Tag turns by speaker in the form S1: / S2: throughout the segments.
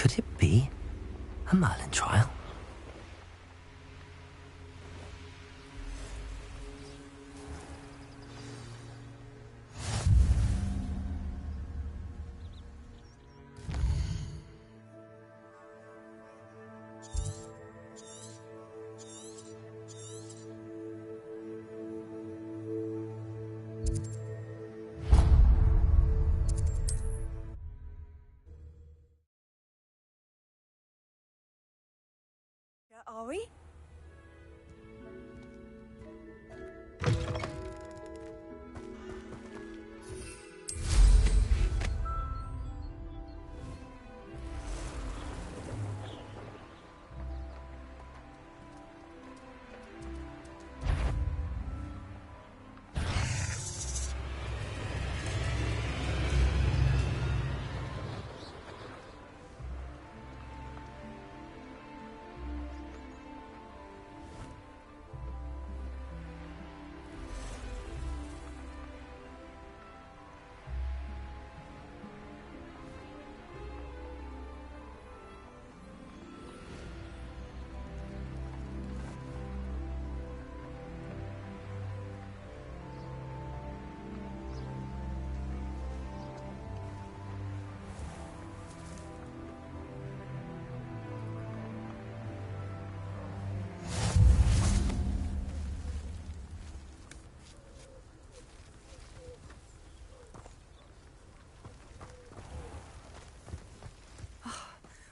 S1: Could it be a Merlin trial?
S2: Are we?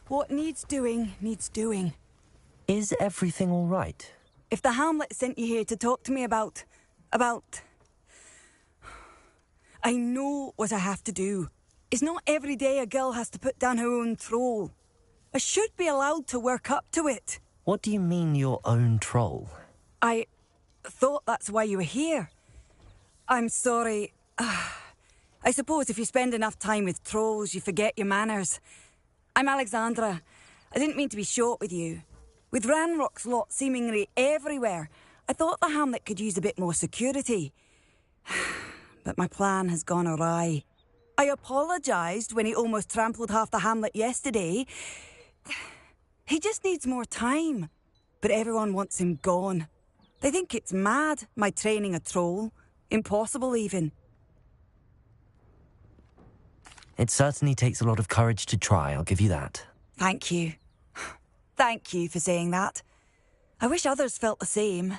S2: What needs doing, needs doing.
S1: Is everything all right?
S2: If the Hamlet sent you here to talk to me about... I know what I have to do. It's not every day a girl has to put down her own troll. I should be allowed to work up to it.
S1: What do you mean, your own troll?
S2: I thought that's why you were here. I'm sorry. I suppose if you spend enough time with trolls, you forget your manners. I'm Alexandra. I didn't mean to be short with you. With Ranrock's lot seemingly everywhere, I thought the Hamlet could use a bit more security. But my plan has gone awry. I apologised when he almost trampled half the Hamlet yesterday. He just needs more time. But everyone wants him gone. They think it's mad, my training a troll. Impossible, even.
S1: It certainly takes a lot of courage to try, I'll give you that.
S2: Thank you. Thank you for saying that. I wish others felt the same.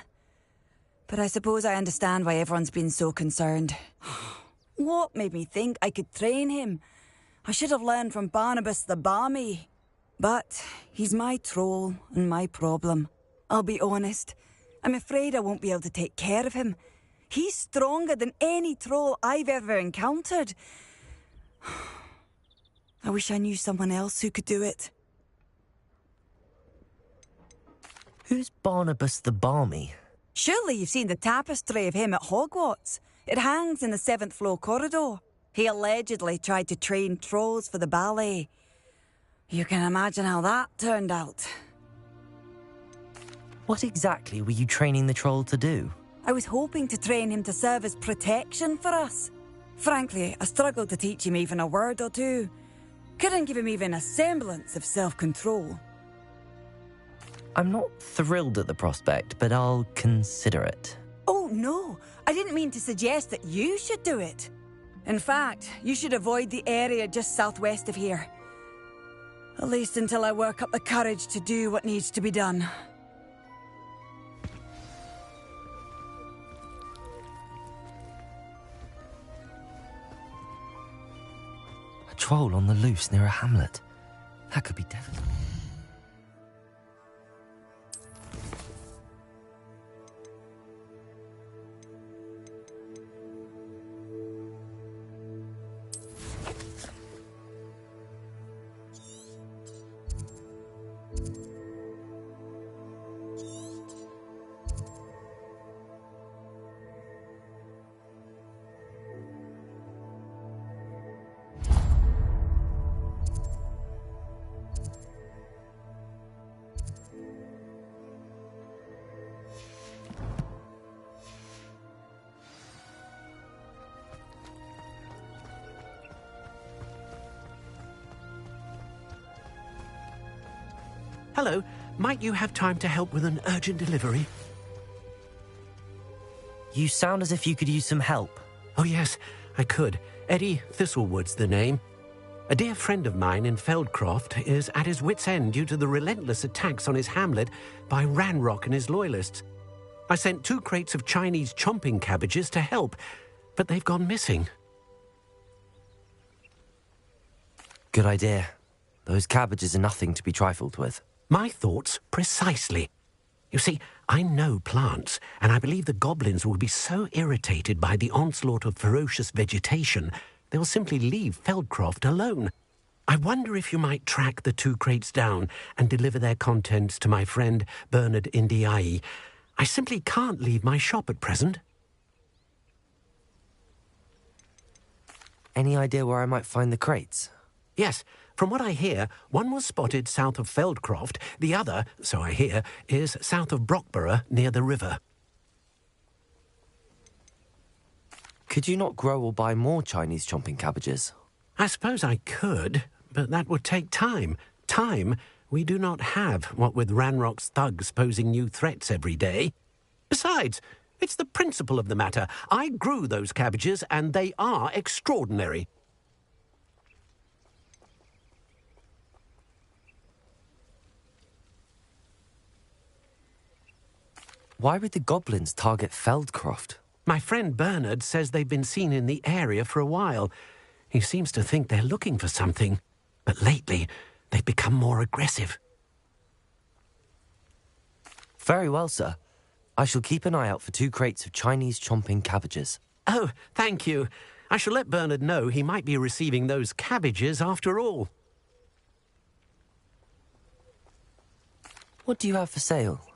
S2: But I suppose I understand why everyone's been so concerned. What made me think I could train him? I should have learned from Barnabas the Barmy. But he's my troll and my problem. I'll be honest. I'm afraid I won't be able to take care of him. He's stronger than any troll I've ever encountered. I wish I knew someone else who could do it.
S1: Who's Barnabas the Barmy?
S2: Surely you've seen the tapestry of him at Hogwarts. It hangs in the 7th floor corridor. He allegedly tried to train trolls for the ballet. You can imagine how that turned out.
S1: What exactly were you training the troll to do?
S2: I was hoping to train him to serve as protection for us. Frankly, I struggled to teach him even a word or two. Couldn't give him even a semblance of self-control.
S1: I'm not thrilled at the prospect, but I'll consider it.
S2: Oh, no. I didn't mean to suggest that you should do it. In fact, you should avoid the area just southwest of here. At least until I work up the courage to do what needs to be done.
S1: A troll on the loose near a hamlet. That could be devastating.
S3: Hello, might you have time to help with an urgent delivery?
S1: You sound as if you could use some help.
S3: Oh yes, I could. Eddie Thistlewood's the name. A dear friend of mine in Feldcroft is at his wit's end due to the relentless attacks on his hamlet by Ranrock and his loyalists. I sent 2 crates of Chinese chomping cabbages to help, but they've gone missing.
S1: Good idea. Those cabbages are nothing to be trifled with.
S3: My thoughts precisely. You see, I know plants, and I believe the goblins will be so irritated by the onslaught of ferocious vegetation, they'll simply leave Feldcroft alone. I wonder if you might track the 2 crates down and deliver their contents to my friend Bernard Indiai. I simply can't leave my shop at present.
S1: Any idea where I might find the crates?
S3: Yes, from what I hear, one was spotted south of Feldcroft, the other, so I hear, is south of Brockborough near the river.
S1: Could you not grow or buy more Chinese chomping cabbages?
S3: I suppose I could, but that would take time. Time we do not have, what with Ranrock's thugs posing new threats every day. Besides, it's the principle of the matter. I grew those cabbages, and they are extraordinary.
S1: Why would the goblins target Feldcroft?
S3: My friend Bernard says they've been seen in the area for a while. He seems to think they're looking for something, but lately they've become more aggressive.
S1: Very well, sir. I shall keep an eye out for 2 crates of Chinese chomping cabbages.
S3: Oh, thank you. I shall let Bernard know he might be receiving those cabbages after all.
S1: What do you have for sale?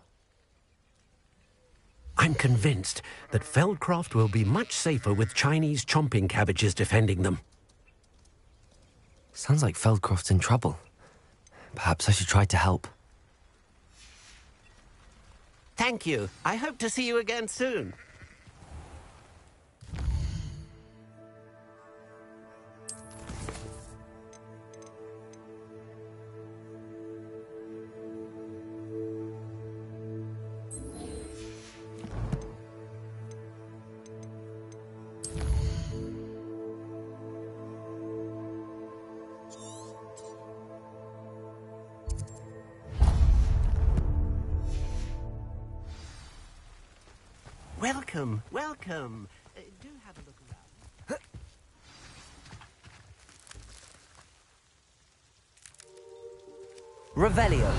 S3: I'm convinced that Feldcroft will be much safer with Chinese chomping cabbages defending them.
S1: Sounds like Feldcroft's in trouble. Perhaps I should try to help.
S3: Thank you. I hope to see you again soon. Welcome, welcome. Do have a look around.
S1: Revelio.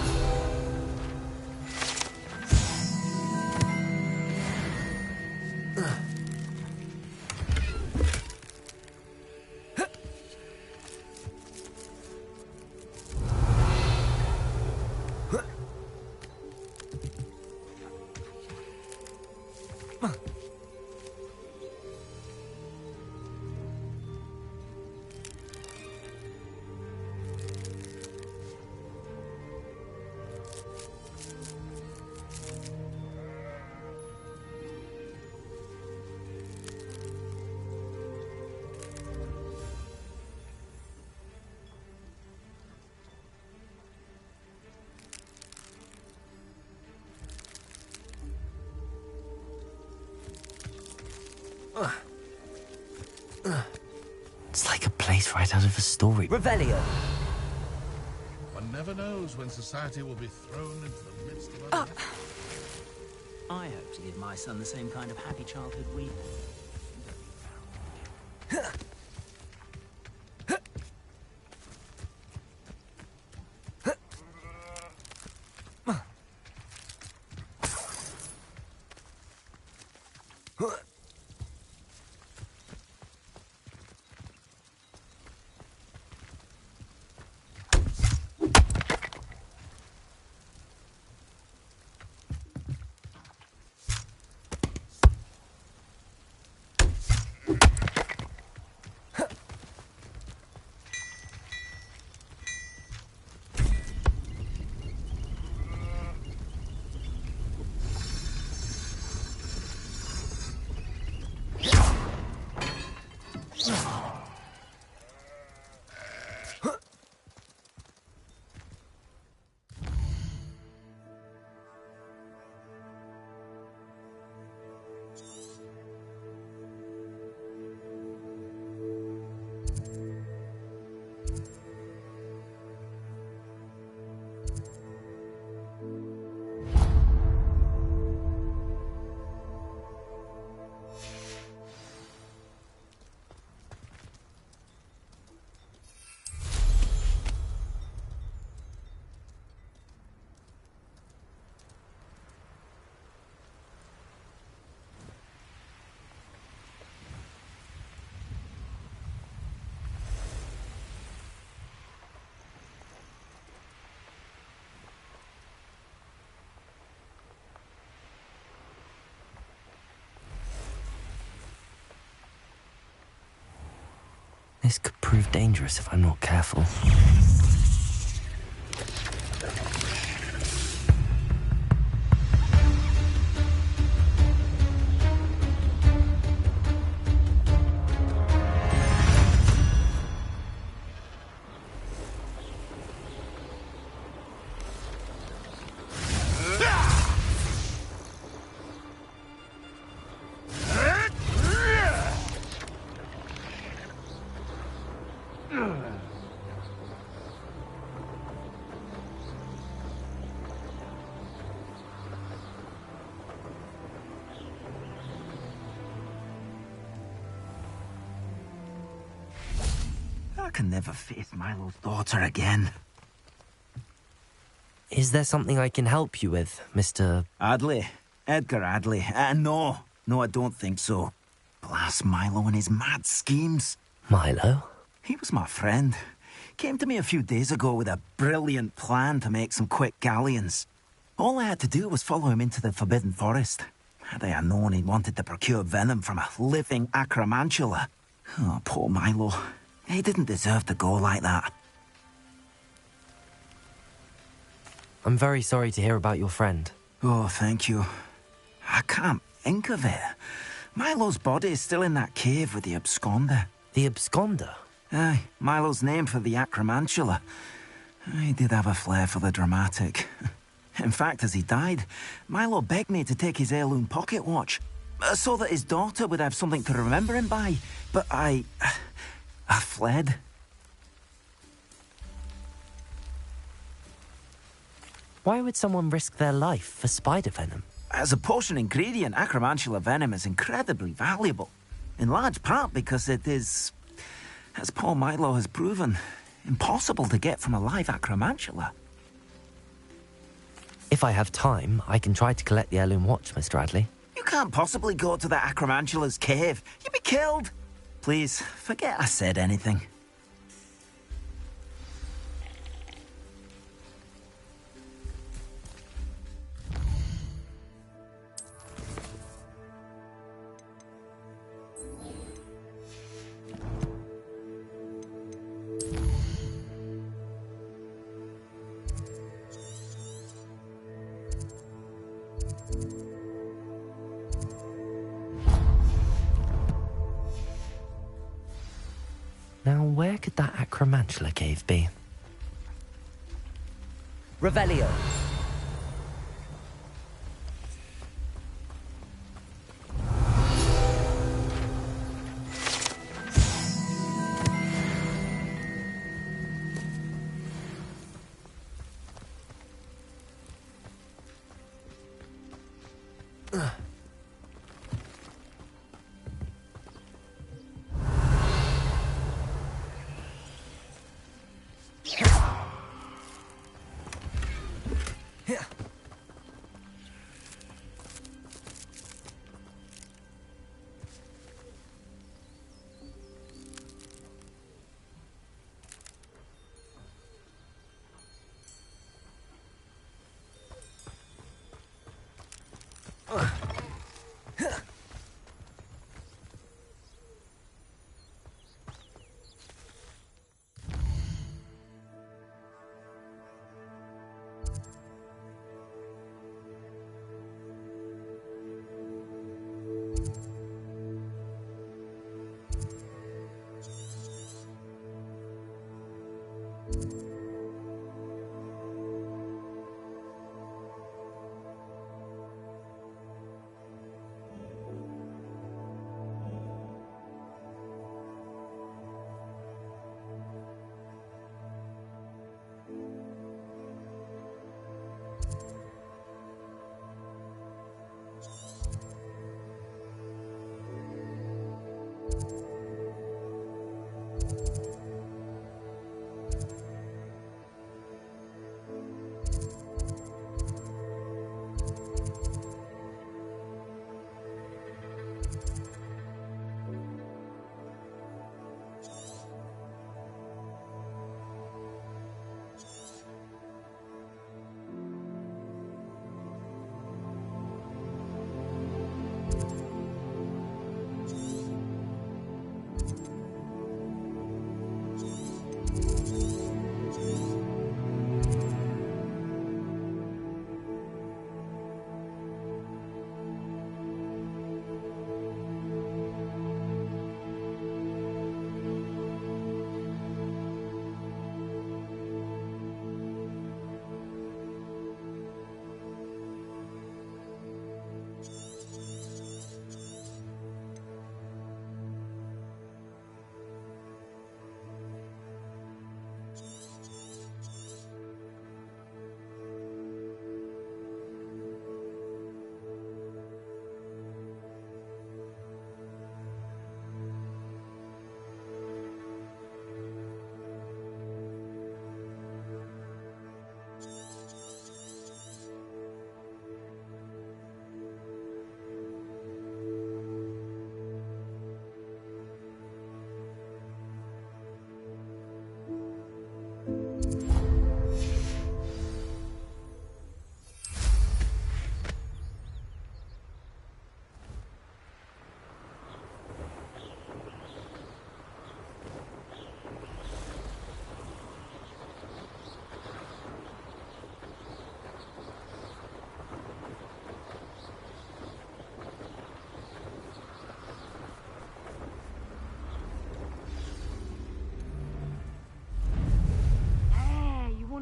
S1: It's like a place right out of a story. Revelio.
S4: One never knows when society will be thrown into the midst of other...
S5: I hope to give my son the same kind of happy childhood we...
S1: This could prove dangerous if I'm not careful.
S6: I can never face Milo's daughter again.
S1: Is there something I can help you with, Mr.
S6: Adley. Edgar Adley. No, I don't think so. Blast Milo and his mad schemes.
S1: Milo?
S6: He was my friend. Came to me a few days ago with a brilliant plan to make some quick galleons. All I had to do was follow him into the Forbidden Forest. Had I known he wanted to procure venom from a living acromantula. Oh, poor Milo. He didn't deserve to go like that.
S1: I'm very sorry to hear about your friend.
S6: Oh, thank you. I can't think of it. Milo's body is still in that cave with the absconder.
S1: The absconder?
S6: Aye, Milo's name for the acromantula. He did have a flair for the dramatic. In fact, as he died, Milo begged me to take his heirloom pocket watch, so that his daughter would have something to remember him by. But I fled.
S1: Why would someone risk their life for spider venom?
S6: As a potion ingredient, acromantula venom is incredibly valuable. In large part because it is, as poor Milo has proven, impossible to get from a live acromantula.
S1: If I have time, I can try to collect the heirloom watch, Mr. Adley.
S6: You can't possibly go to the acromantula's cave. You'd be killed. Please, forget I said anything.
S1: Now, where could that acromantula cave be? Revelio.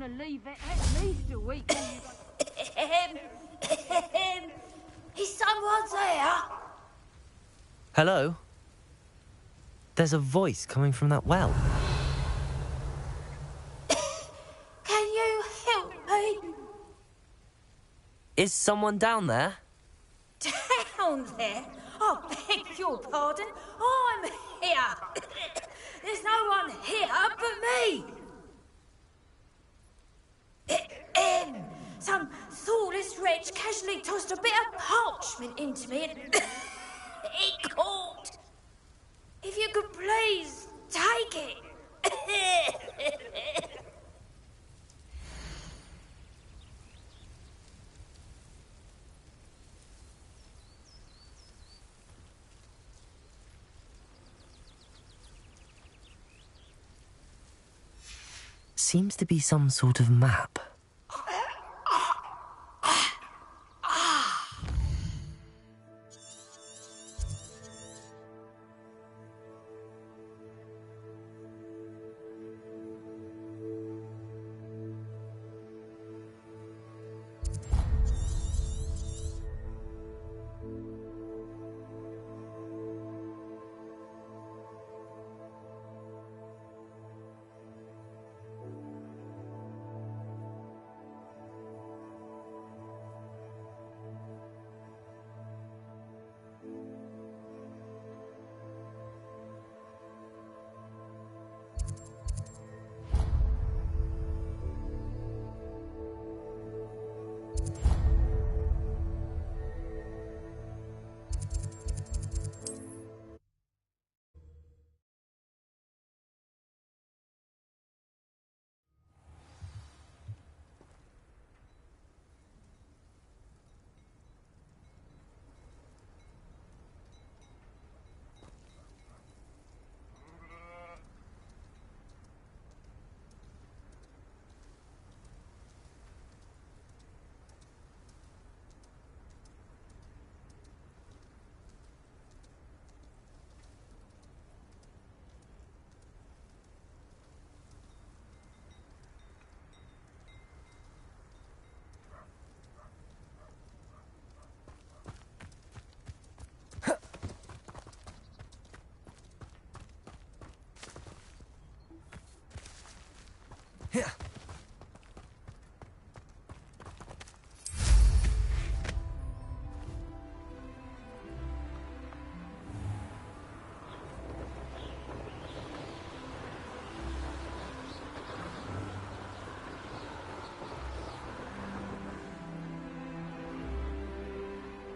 S7: to leave it at least a week.
S8: Is someone there?
S1: Hello? There's a voice coming from that well.
S8: Can you help me?
S1: Is someone down there?
S8: Down there? I beg your pardon. I'm here. There's no one here but me. Some thoughtless wretch casually tossed a bit of parchment into me and it caught. If you could please take it.
S1: Seems to be some sort of map.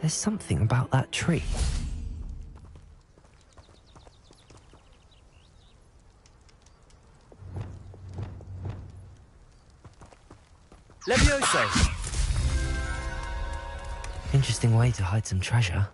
S1: There's something about that tree. Levioso! Interesting way to hide some treasure.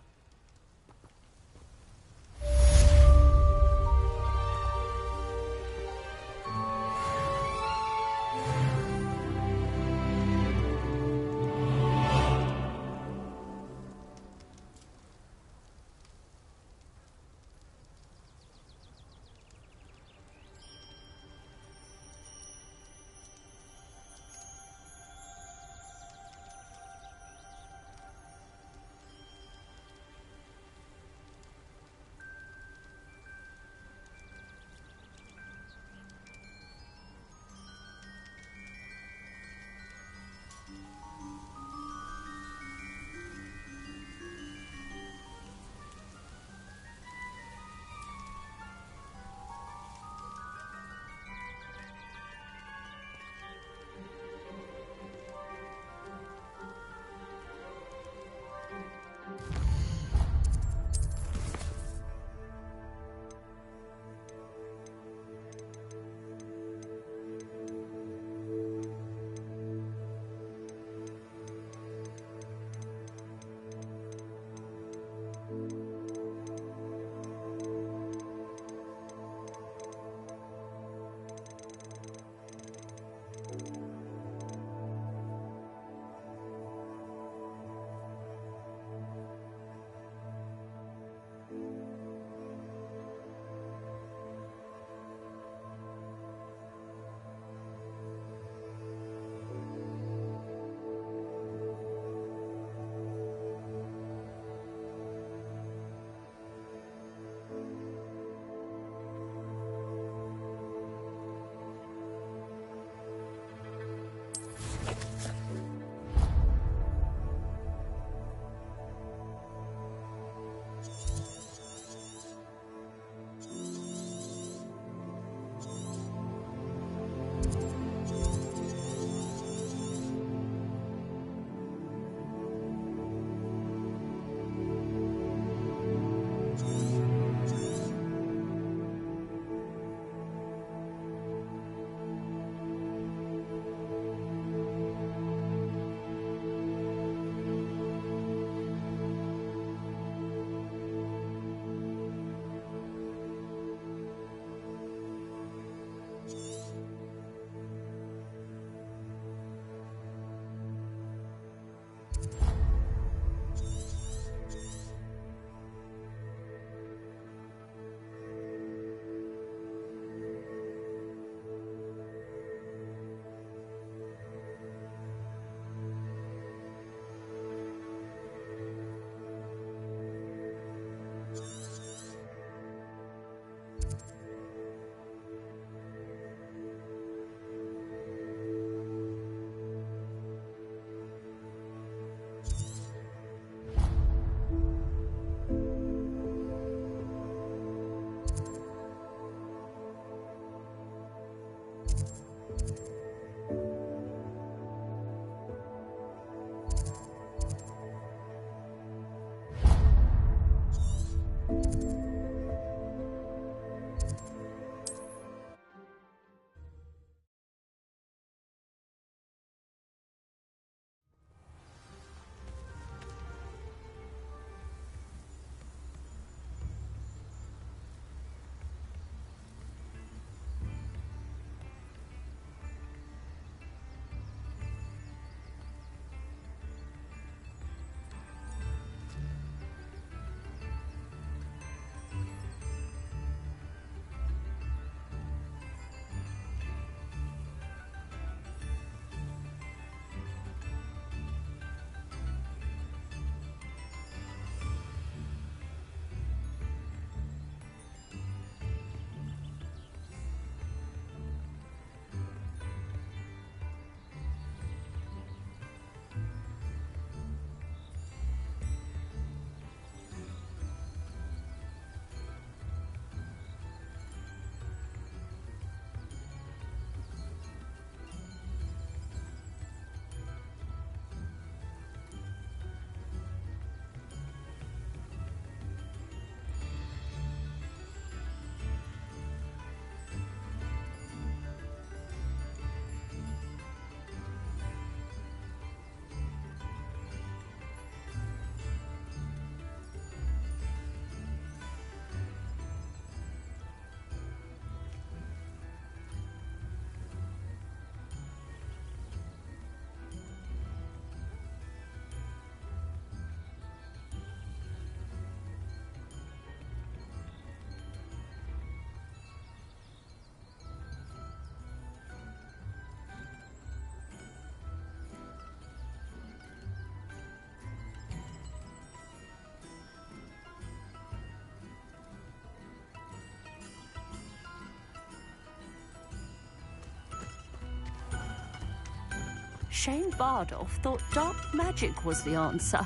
S9: shame Bardolph thought dark magic was the answer.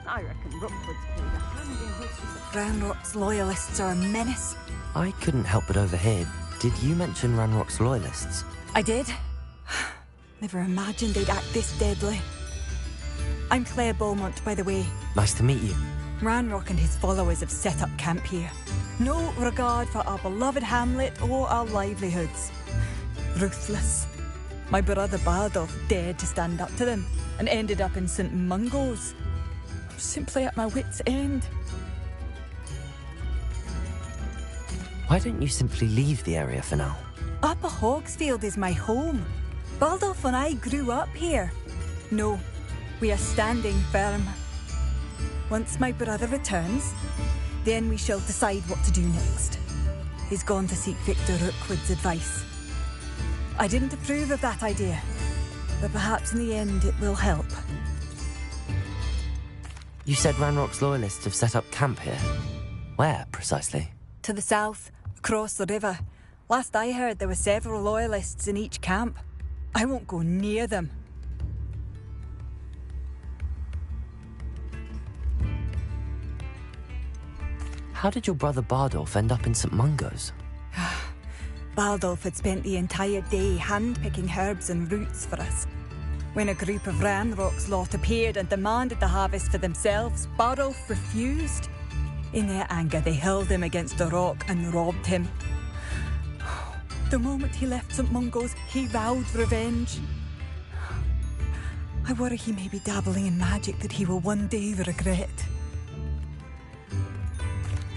S9: I reckon Rookwood's played a hand in his...
S2: Ranrock's loyalists are a menace.
S1: I couldn't help but overhear. Did you mention Ranrock's loyalists?
S2: I did. Never imagined they'd act this deadly. I'm Claire Beaumont, by the way.
S1: Nice to meet you.
S2: Ranrock and his followers have set up camp here. No regard for our beloved hamlet or our livelihoods. Ruthless. My brother Bardolph dared to stand up to them and ended up in St. Mungo's. I'm simply at my wit's end.
S1: Why don't you simply leave the area for now?
S2: Upper Hogsfield is my home. Bardolph and I grew up here. No, we are standing firm. Once my brother returns, then we shall decide what to do next. He's gone to seek Victor Rookwood's advice. I didn't approve of that idea, but perhaps in the end it will help.
S1: You said Ranrock's loyalists have set up camp here. Where, precisely?
S2: To the south, across the river. Last I heard, there were several loyalists in each camp. I won't go near them.
S1: How did your brother Bardolph end up in St. Mungo's?
S2: Bardolph had spent the entire day hand-picking herbs and roots for us. When a group of Ranrock's lot appeared and demanded the harvest for themselves, Bardolph refused. In their anger, they hurled him against a rock and robbed him. The moment he left St. Mungo's, he vowed revenge. I worry he may be dabbling in magic that he will one day regret.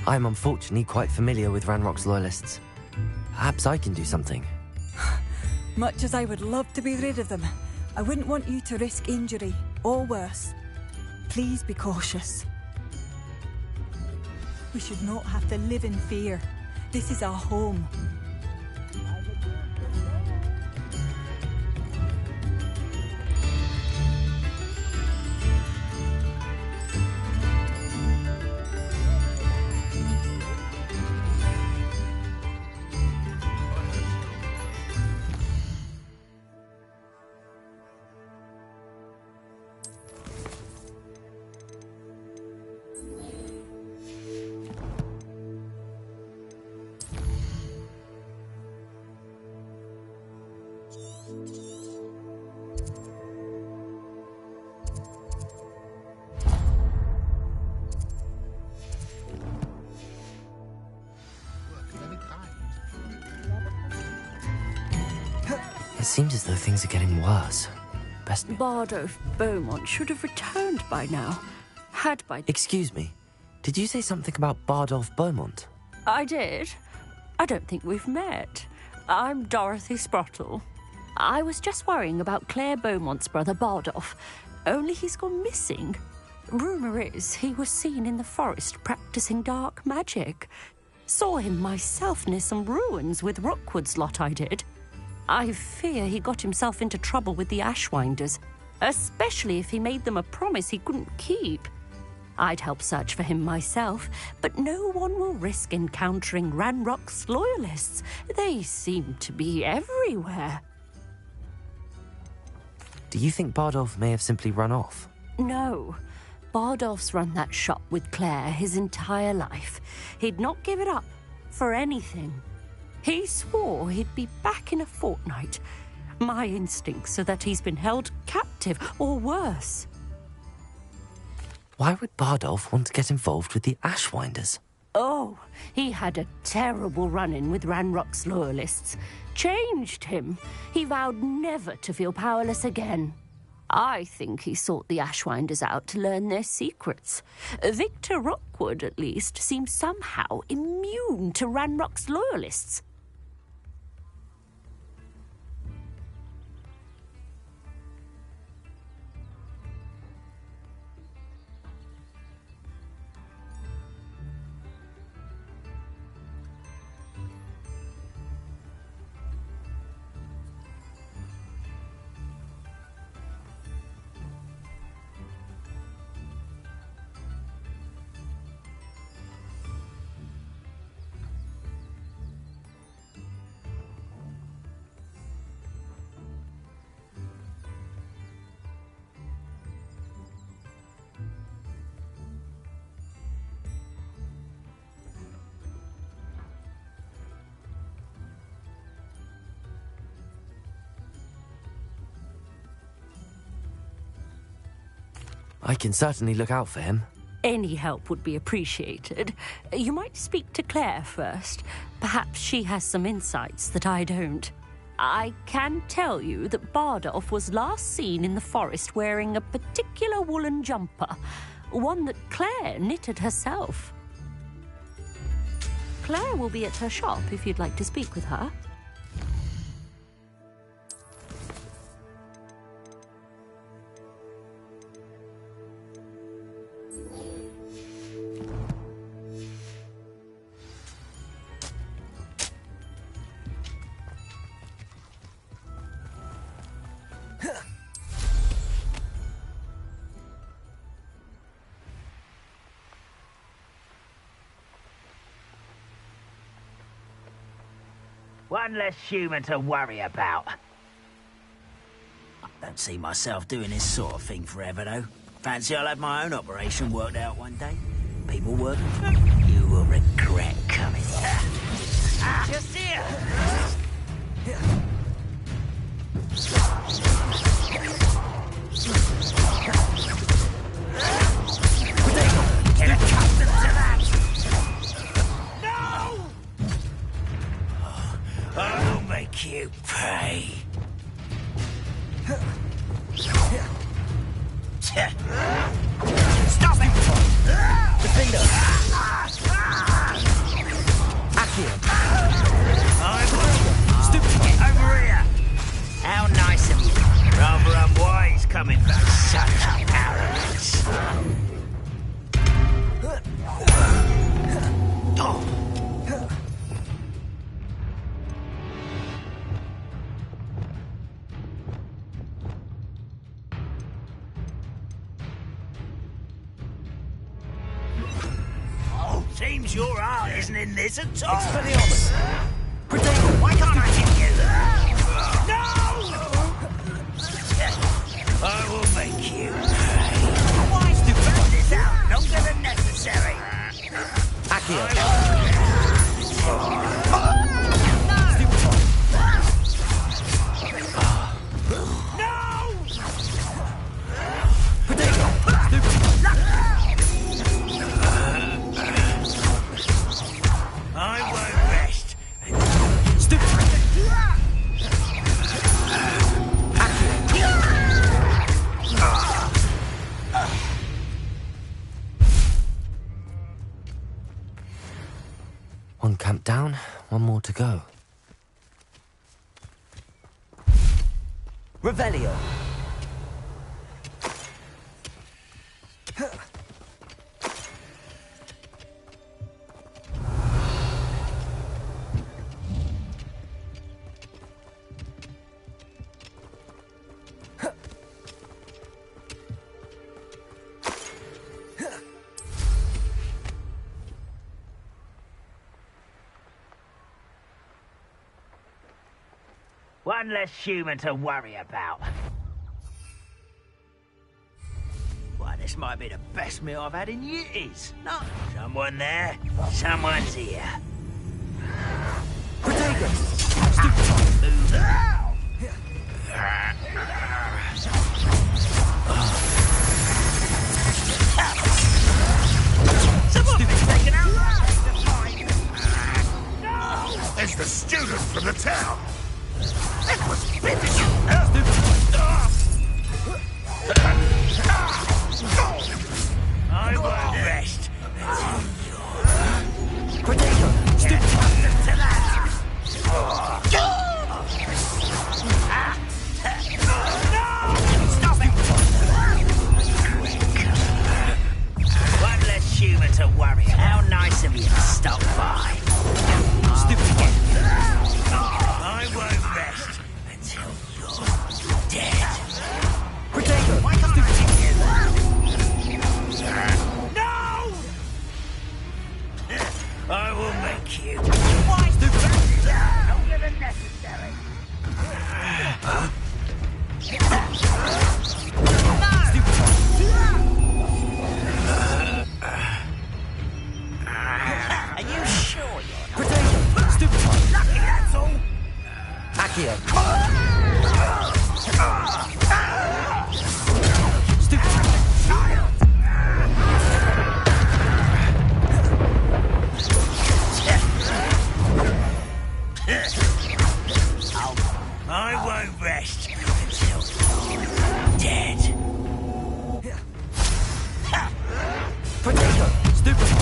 S1: I'm unfortunately quite familiar with Ranrock's loyalists. Perhaps I can do something.
S2: Much as I would love to be rid of them, I wouldn't want you to risk injury, or worse. Please be cautious. We should not have to live in fear. This is our home.
S1: It seems as though things are getting worse. Best...
S9: Bardolph Beaumont should have returned by now.
S1: Excuse me. Did you say something about Bardolph Beaumont?
S9: I did. I don't think we've met. I'm Dorothy Sprottle. I was just worrying about Claire Beaumont's brother Bardolph. Only he's gone missing. Rumour is he was seen in the forest practicing dark magic. Saw him myself near some ruins with Rookwood's lot I did. I fear he got himself into trouble with the Ashwinders, especially if he made them a promise he couldn't keep. I'd help search for him myself, but no one will risk encountering Ranrock's loyalists. They seem to be everywhere.
S1: Do you think Bardolph may have simply run off?
S9: No. Bardolph's run that shop with Claire his entire life. He'd not give it up for anything. He swore he'd be back in a fortnight. My instincts are that he's been held captive, or worse.
S1: Why would Bardolph want to get involved with the Ashwinders?
S9: Oh, he had a terrible run-in with Ranrock's loyalists. Changed him. He vowed never to feel powerless again. I think he sought the Ashwinders out to learn their secrets. Victor Rookwood, at least, seems somehow immune to Ranrock's loyalists.
S1: I can certainly look out for him.
S9: Any help would be appreciated. You might speak to Claire first. Perhaps she has some insights that I don't. I can tell you that Bardolph was last seen in the forest wearing a particular woolen jumper, one that Claire knitted herself. Claire will be at her shop if you'd like to speak with her.
S10: One less human to worry about. I don't see myself doing this sort of thing forever, though. Fancy I'll have my own operation worked out one day. People working for me, you will regret coming here. Just here! Get accustomed to that! No! I'll make you pay. Stop it!
S1: Defender! Accio!
S10: I will. Stupid! Get over here! How nice of you. Rather unwise coming back such arrogance. Oh. Seems your heart isn't in this at all.
S1: Expelliarmus!
S10: Protego! Why can't I hit you? No! I will make you pay. Why to burn this out longer than necessary?
S1: Accio! One camp down, one more to go. Revelio!
S10: One less human to worry about. Why, this might be the best meal I've had in years. No, someone there, someone's here.
S1: Protego!
S10: Move out! Someone's been taken out! No!
S4: It's the student from the town.
S10: It was finished! I won't rest until you're...
S1: Protego!
S10: Get accustomed to that! Stop it! One less human to worry about. How nice of you to stop by.
S1: Stupid one!
S10: I
S1: Potato! Stupefy!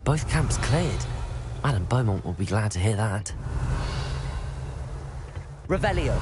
S1: Both camps cleared. Madame Beaumont will be glad to hear that. Revelio.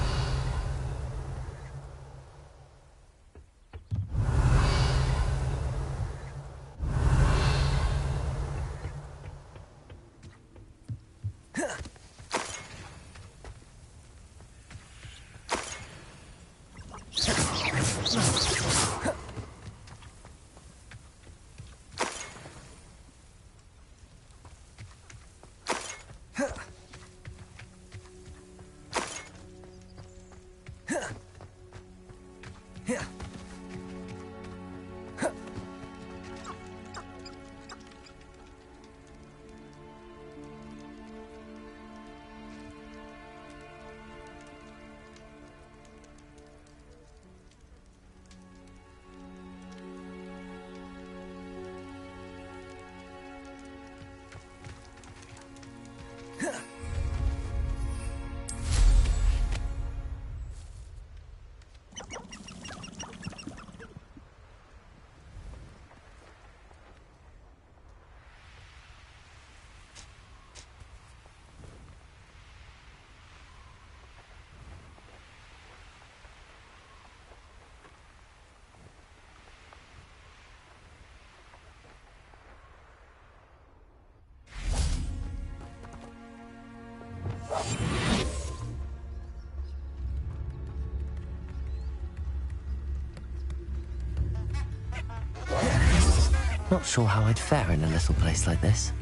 S1: Not sure how I'd fare in a little place like this.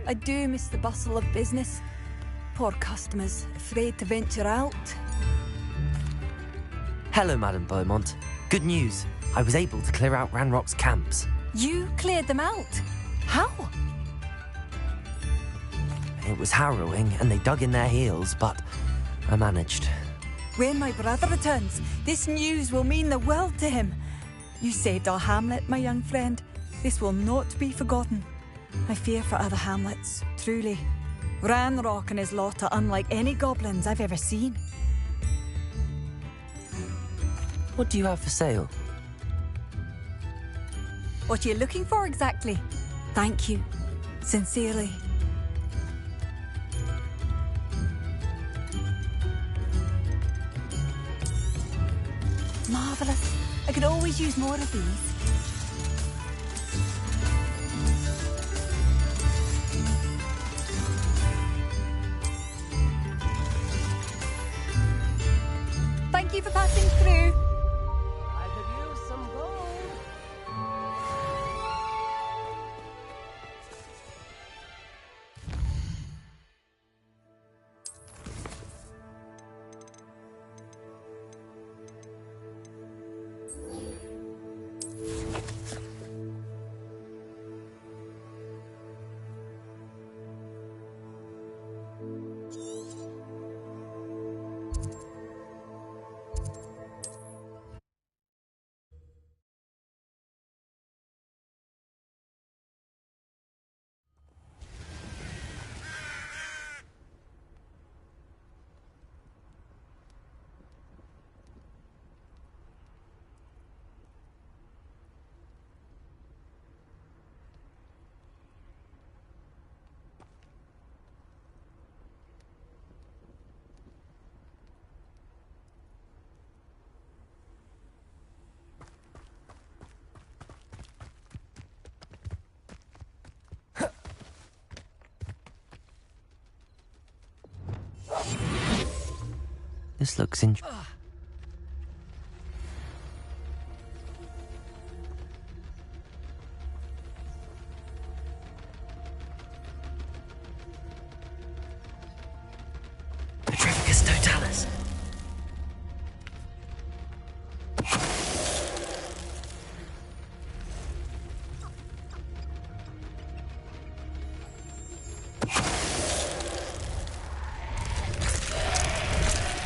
S2: I do miss the bustle of business. Poor customers, afraid to venture out.
S1: Hello, Madame Beaumont. Good news. I was able to clear out Ranrock's camps.
S2: You cleared them out? How?
S1: It was harrowing, and they dug in their heels, but I managed.
S2: When my brother returns, this news will mean the world to him. You saved our hamlet, my young friend. This will not be forgotten. I fear for other hamlets, truly. Ranrock and his lot are unlike any goblins I've ever seen.
S1: What do you have for sale?
S2: What are you looking for exactly? Thank you. Sincerely. Marvellous. I could always use more of these. Thank you for passing through.
S11: I could use some gold.
S1: This looks interesting. Petrificus totalis.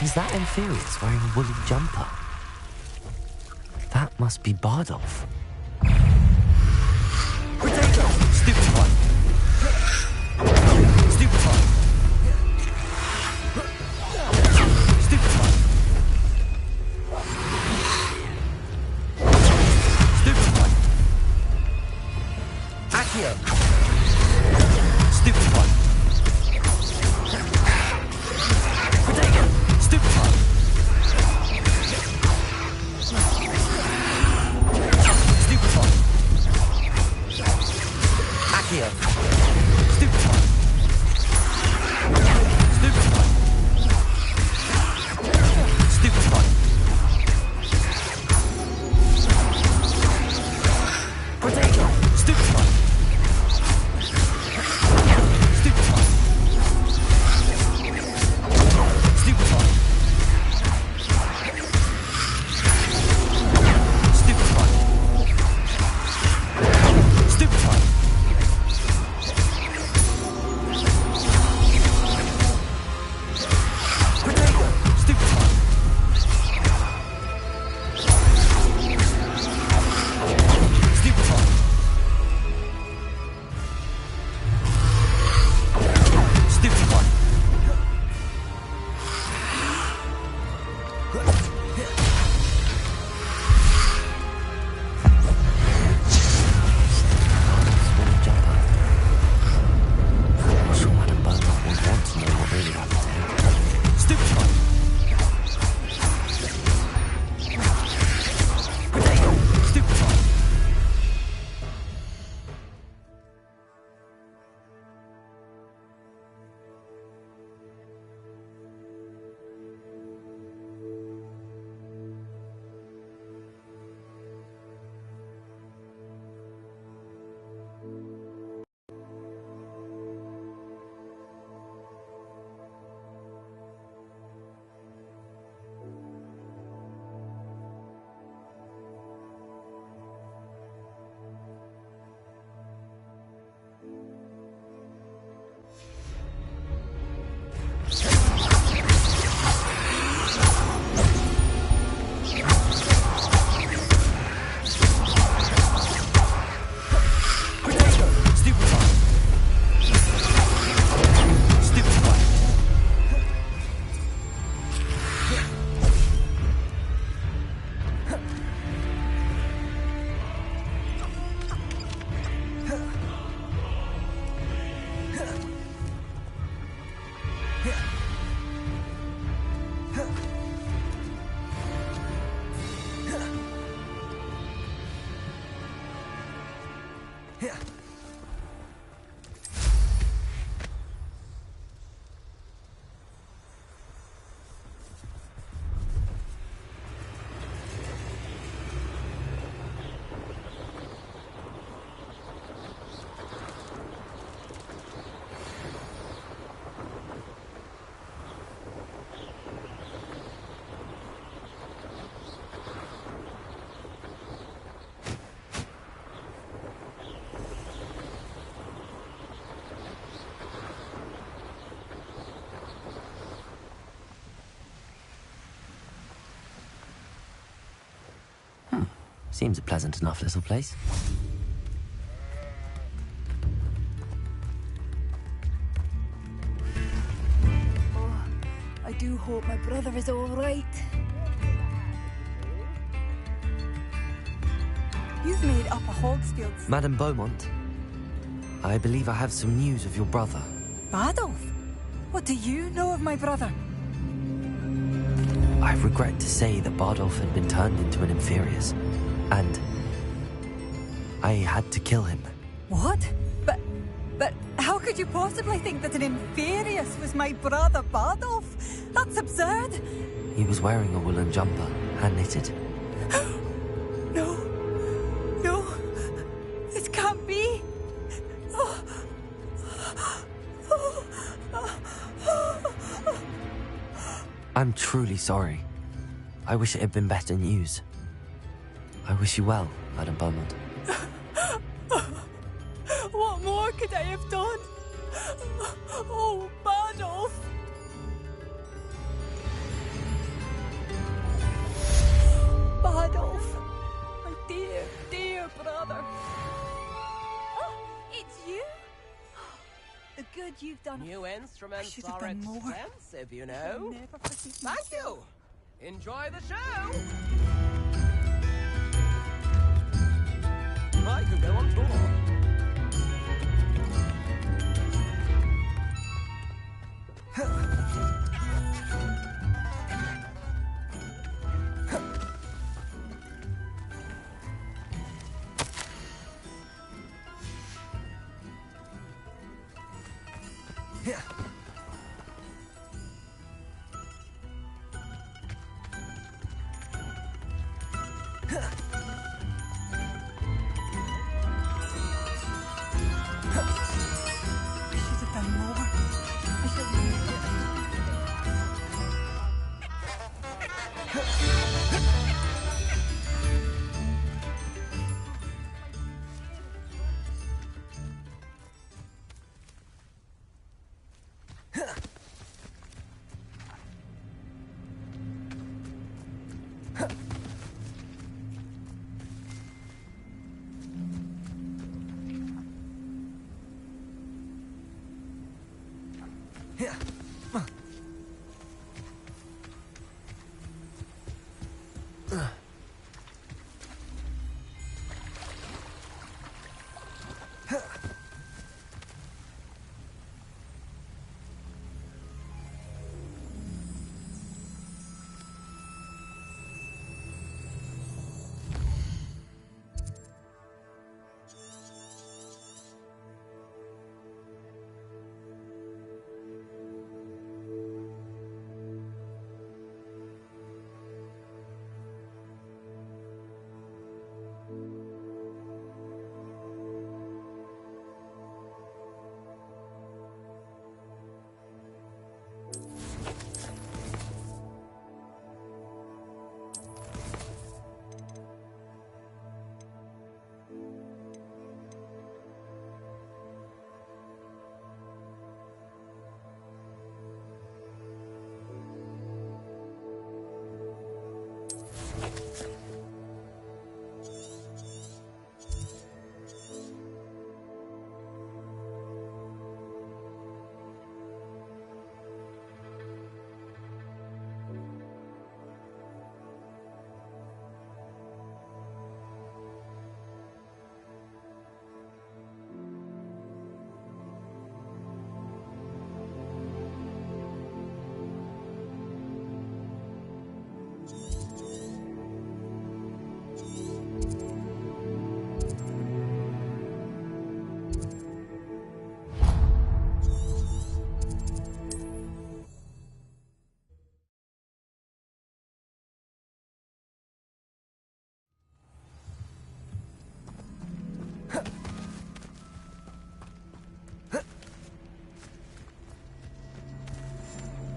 S1: Is that Inferius wearing a woolly jumper? That must be Bardolph.
S12: Potato! Stupid one! Stupid one! Stupid one! Stupid one! Accio! Stupid one! Potato! Stupid one! Stupid one! Accio! Stupid one! Stupid one! Stupid one! Potato! Stupid one! Stupid one! Stupid one! Stupid one! Stupid one! Potato! Stupid one! Stupid one! Stupid one!
S1: Bardolph's woolly jumper. I'm sure Madame Bardolph would want to know what really happened to him.
S12: Stupid one! Potato! Stupid one! Potato! Stupid one! Stupid one!
S1: Seems a pleasant enough little place.
S2: Oh, I do hope my brother is all right. You've made up a Hogsfield.
S1: Madame Beaumont, I believe I have some news of your brother.
S2: Bardolph? What do you know of my brother?
S1: I regret to say that Bardolph had been turned into an Inferius, and I had to kill him.
S2: What? But how could you possibly think that an Inferius was my brother Bardolph? That's absurd.
S1: He was wearing a woolen jumper, hand-knitted.
S2: No. No. This can't be.
S1: I'm truly sorry. I wish it had been better news. I wish you well, Madame Beaumont.
S2: What more could I have done? Oh, Bardolph! father. Oh, it's you? The good you've done.
S11: New instruments
S2: should have
S11: are
S2: done more.
S11: expensive, you
S2: I'll
S11: know.
S2: never forgive
S11: Thank
S2: myself.
S11: you. Enjoy the show. I could go on tour.
S2: I should have done more. I should have.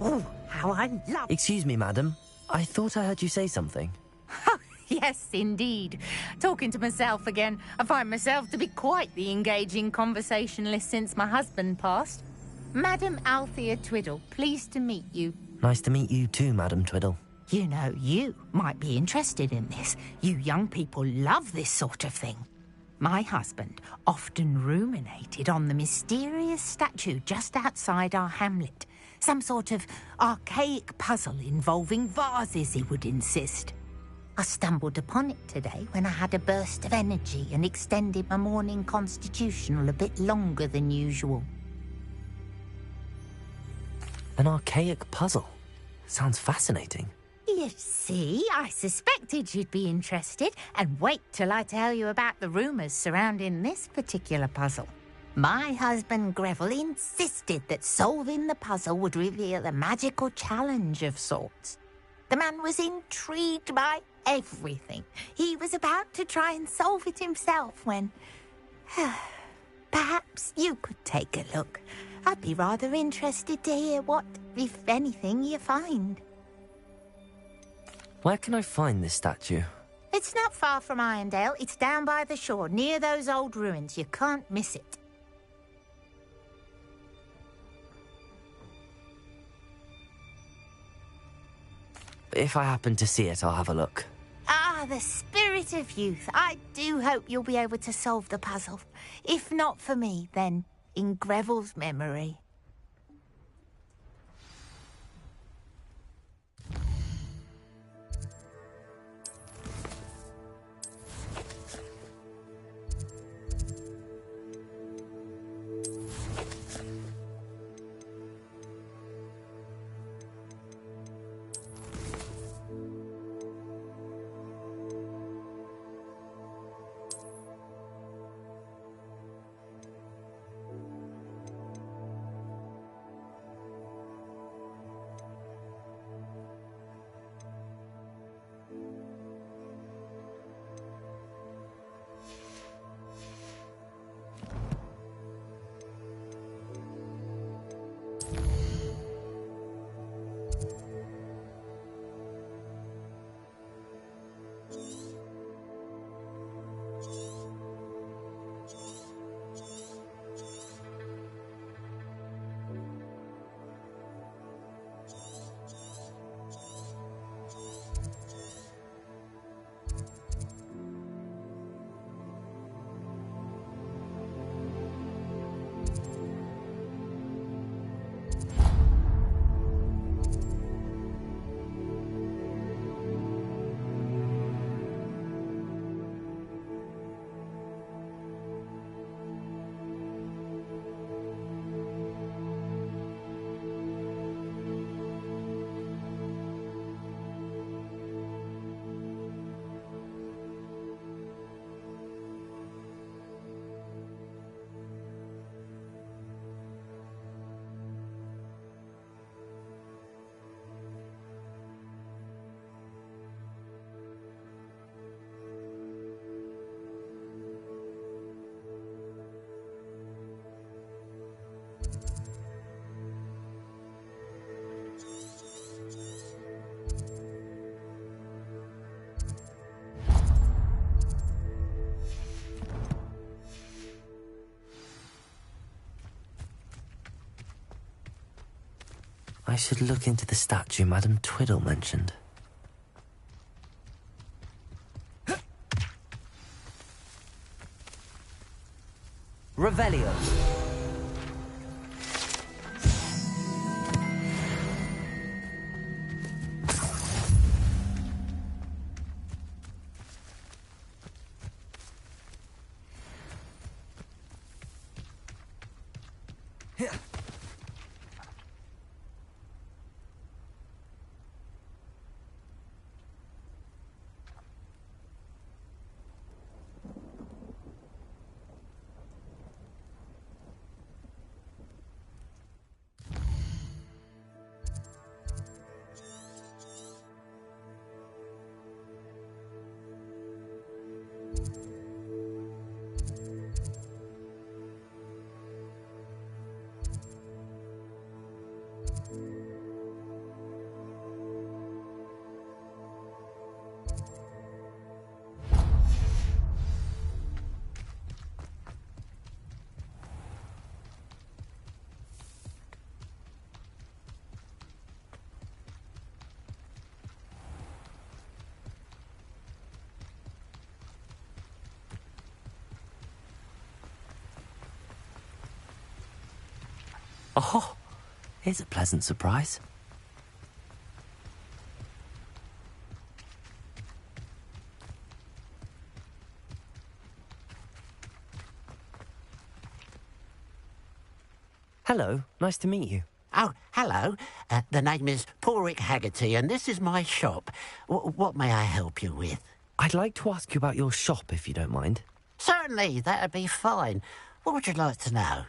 S13: Oh, how I love...
S1: Excuse me, madam. I thought I heard you say something.
S14: Yes, indeed. Talking to myself again. I find myself to be quite the engaging conversationalist since my husband passed. Madam Althea Twiddle, pleased to meet you.
S1: Nice to meet you too, Madam Twiddle.
S14: You know, you might be interested in this. You young people love this sort of thing. My husband often ruminated on the mysterious statue just outside our hamlet. Some sort of archaic puzzle involving vases, he would insist. I stumbled upon it today when I had a burst of energy and extended my morning constitutional a bit longer than usual.
S1: An archaic puzzle. Sounds fascinating.
S14: You see, I suspected you'd be interested, and wait till I tell you about the rumours surrounding this particular puzzle. My husband Greville insisted that solving the puzzle would reveal a magical challenge of sorts. The man was intrigued by everything. He was about to try and solve it himself when... Perhaps you could take a look. I'd be rather interested to hear what, if anything, you find.
S1: Where can I find this statue?
S14: It's not far from Irondale. It's down by the shore, near those old ruins. You can't miss it.
S1: If I happen to see it, I'll have a look.
S14: Ah, the spirit spirit of youth, I do hope you'll be able to solve the puzzle. If not for me, then in Greville's memory.
S1: I should look into the statue Madame Twiddle mentioned. Revelio. Oh, here's a pleasant surprise. Hello, nice to meet you.
S3: Oh, hello. The name is Porrick Haggerty, and this is my shop. What may I help you with?
S1: I'd like to ask you about your shop, if you don't mind.
S3: Certainly, that'd be fine. What would you like to know?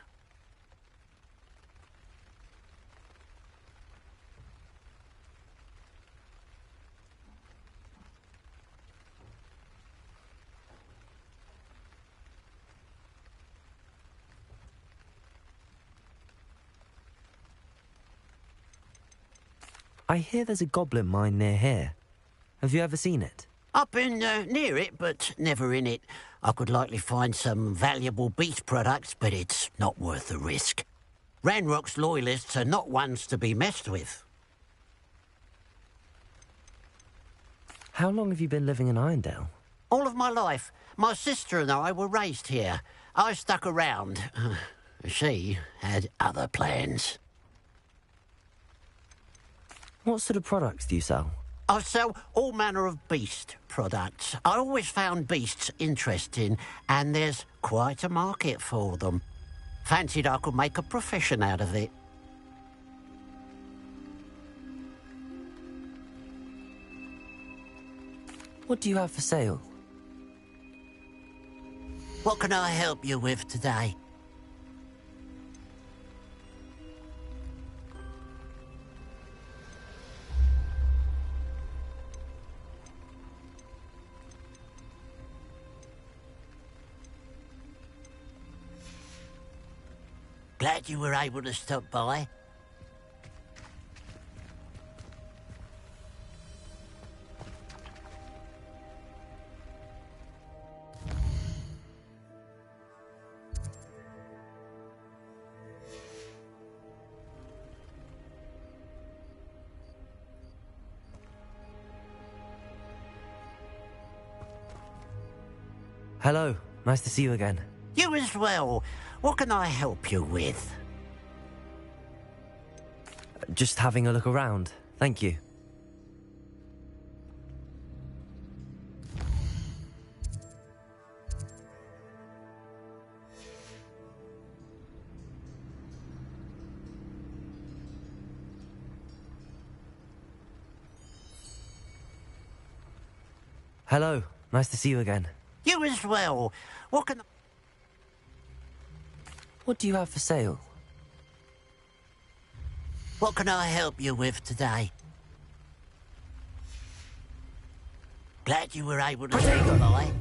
S1: I hear there's a goblin mine near here. Have you ever seen it?
S3: I've been near it, but never in it. I could likely find some valuable beast products, but it's not worth the risk. Ranrock's loyalists are not ones to be messed with.
S1: How long have you been living in Irondale?
S3: All my life. My sister and I were raised here. I stuck around. She had other plans.
S1: What sort of products do you sell?
S3: I sell all manner of beast products. I always found beasts interesting, and there's quite a market for them. Fancied I could make a profession out of it.
S1: What do you have for sale?
S3: What can I help you with today? Glad you were able to stop by.
S1: Hello, nice to see you again.
S3: You as well. What can I help you with?
S1: Just having a look around, thank you. Hello, nice to see you again.
S3: You as well. What can...
S1: What do you have for sale?
S3: What can I help you with today? Glad you were able to stop by.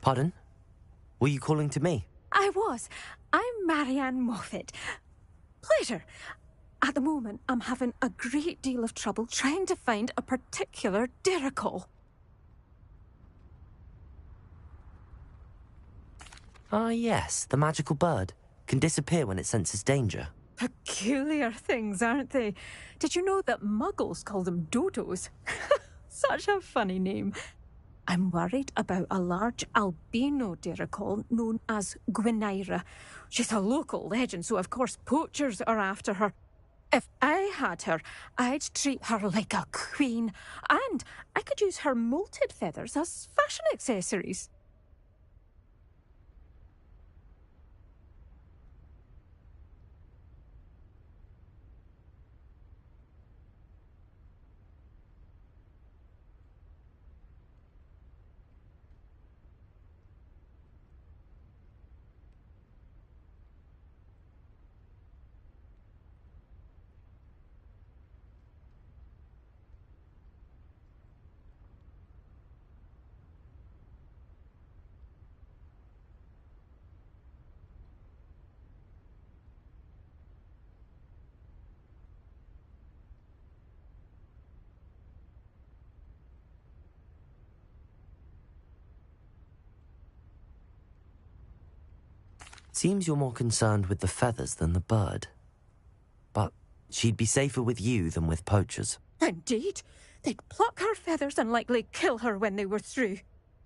S1: Pardon? Were you calling to me?
S15: I was. I'm Marianne Moffat. Pleasure. At the moment, I'm having a great deal of trouble trying to find a particular derricle.
S1: Ah, yes, the magical bird. Can disappear when it senses danger.
S15: Peculiar things, aren't they? Did you know that muggles call them dodos? Such a funny name. I'm worried about a large albino diricawl known as Gwynaira. She's a local legend, so of course poachers are after her. If I had her, I'd treat her like a queen, and I could use her molted feathers as fashion accessories.
S1: Seems you're more concerned with the feathers than the bird. But she'd be safer with you than with poachers.
S15: Indeed. They'd pluck her feathers and likely kill her when they were through.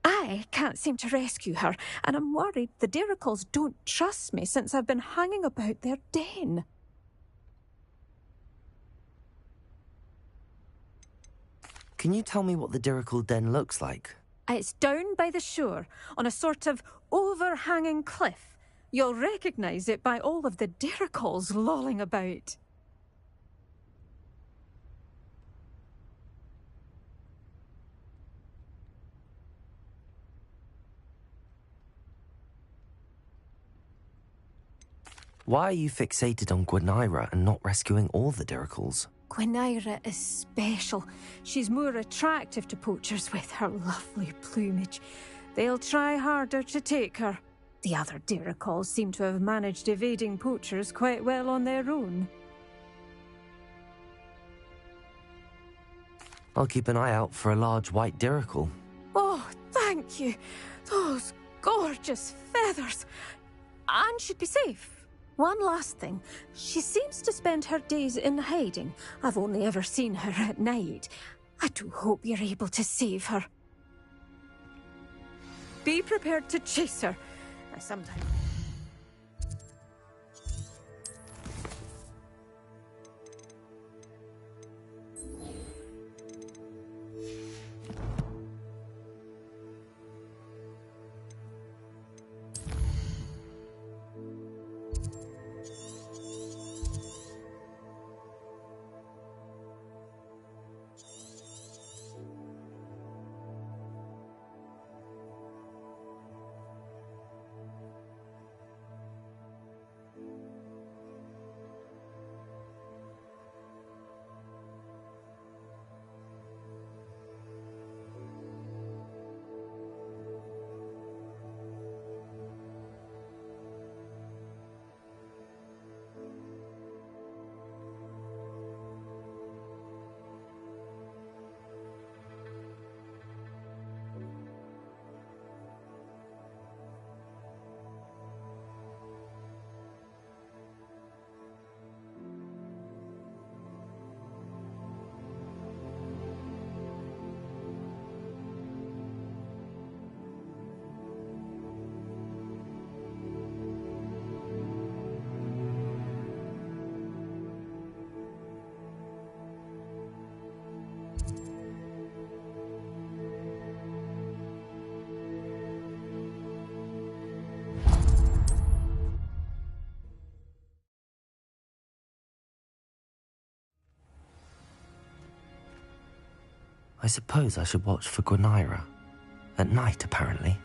S15: I can't seem to rescue her, and I'm worried the diricals don't trust me since I've been hanging about their den.
S1: Can you tell me what the dirical den looks like?
S15: It's down by the shore, on a sort of overhanging cliff. You'll recognise it by all of the diricals lolling about.
S1: Why are you fixated on Gwynaira and not rescuing all the diricals?
S15: Gwynaira is special. She's more attractive to poachers with her lovely plumage. They'll try harder to take her. The other diricals seem to have managed evading poachers quite well on their own.
S1: I'll keep an eye out for a large white dirical.
S15: Oh, thank you. Those gorgeous feathers. And she'd be safe. One last thing. She seems to spend her days in hiding. I've only ever seen her at night. I do hope you're able to save her. Be prepared to chase her. I sometimes...
S1: I suppose I should watch for Gwynaira. At night, apparently.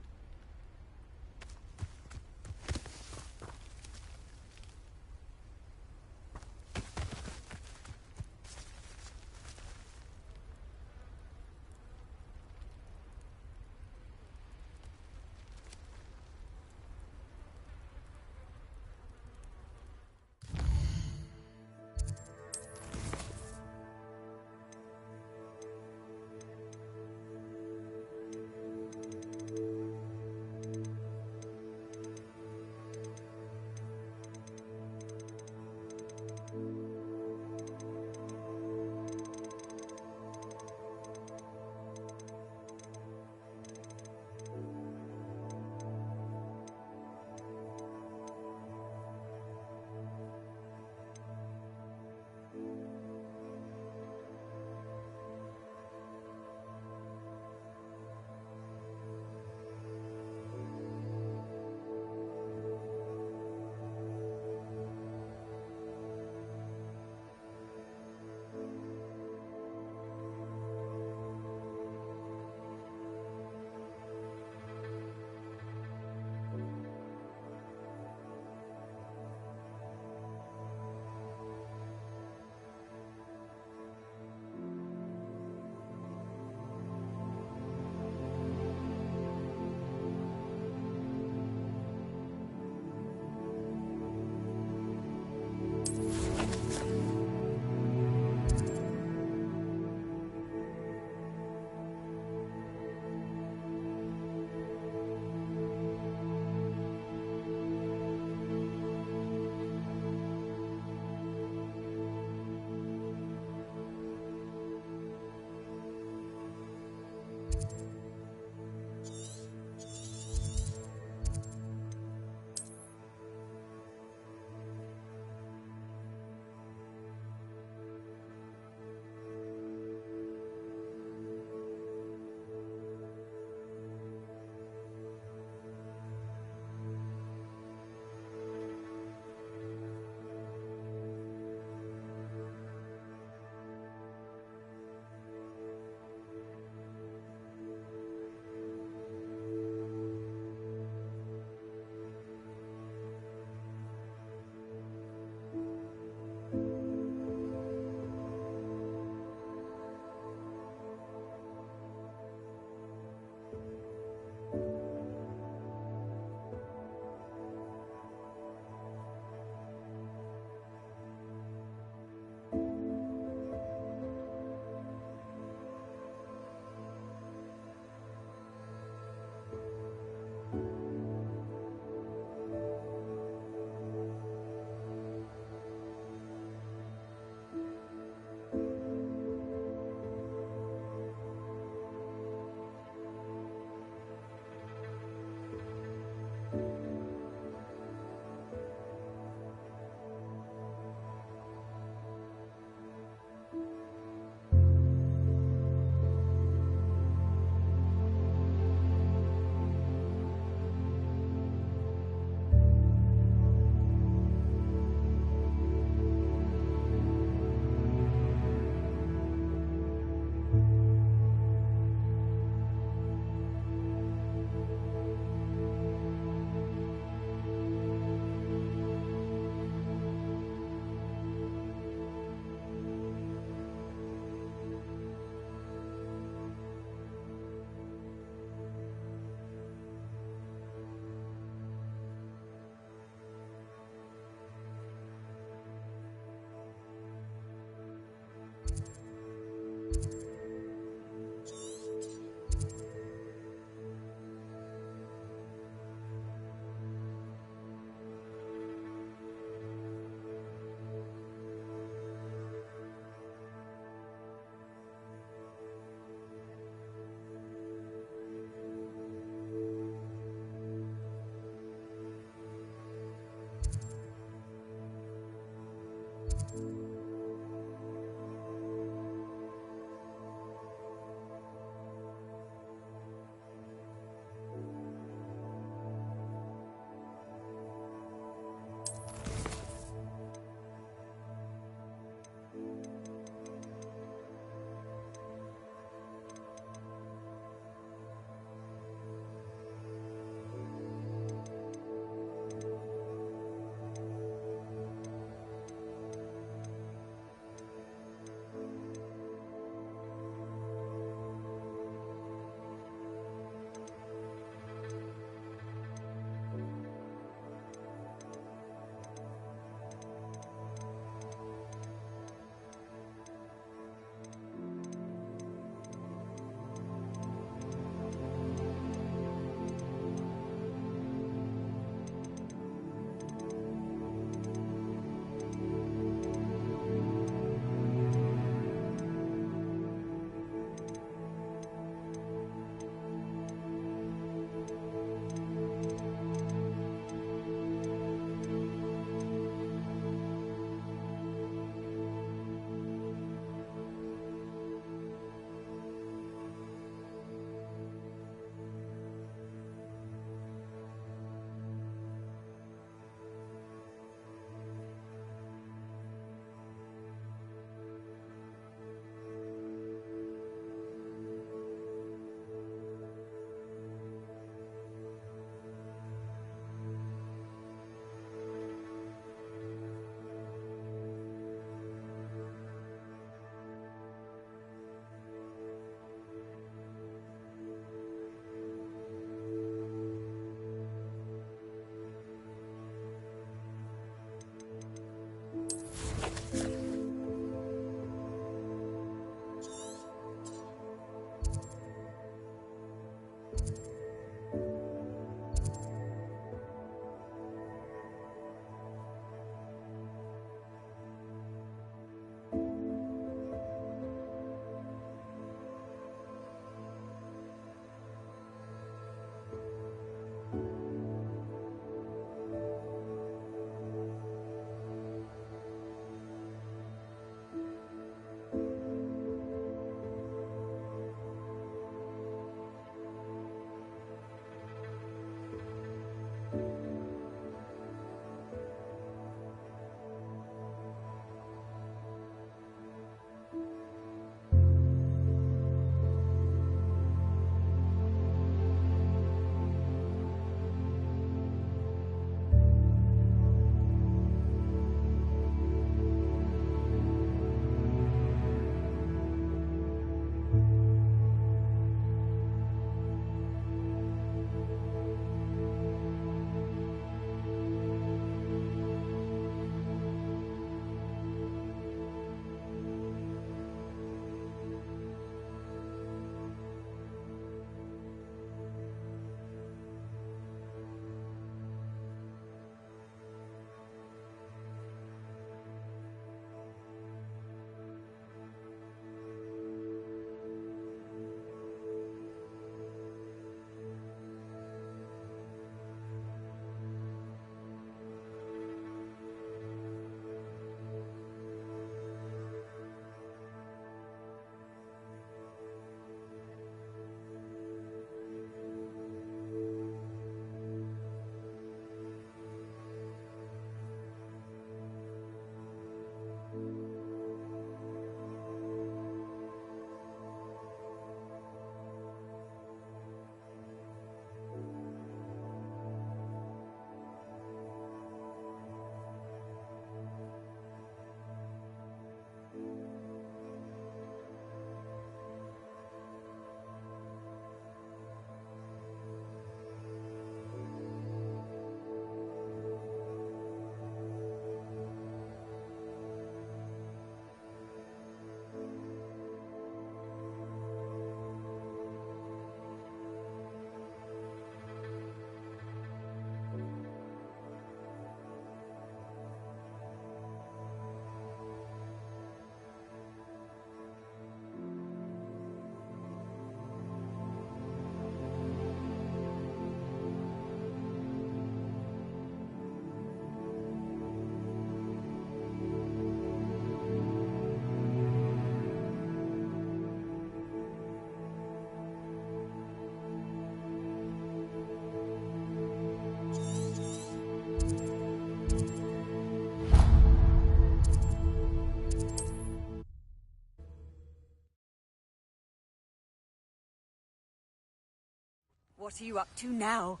S2: What are you up to now?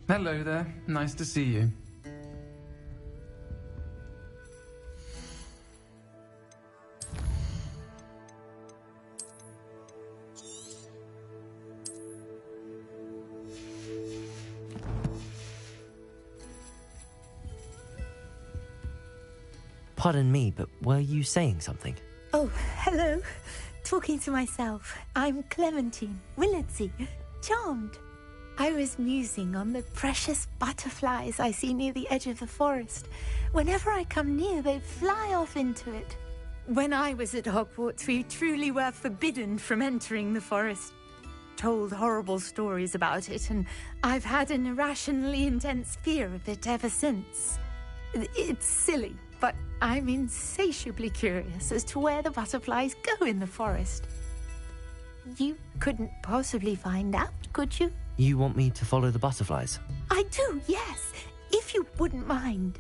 S16: Hello there. Nice to see you.
S1: Pardon me, but were you saying something?
S14: Oh, hello. Talking to myself. I'm Clementine Willardsey. Charmed. I was musing on the precious butterflies I see near the edge of the forest. Whenever I come near, they fly off into it. When I was at Hogwarts, we truly were forbidden from entering the forest. Told horrible stories about it, and I've had an irrationally intense fear of it ever since. It's silly, but I'm insatiably curious as to where the butterflies go in the forest. You couldn't possibly find out, could you?
S1: You want me to follow the butterflies?
S14: I do, yes, if you wouldn't mind.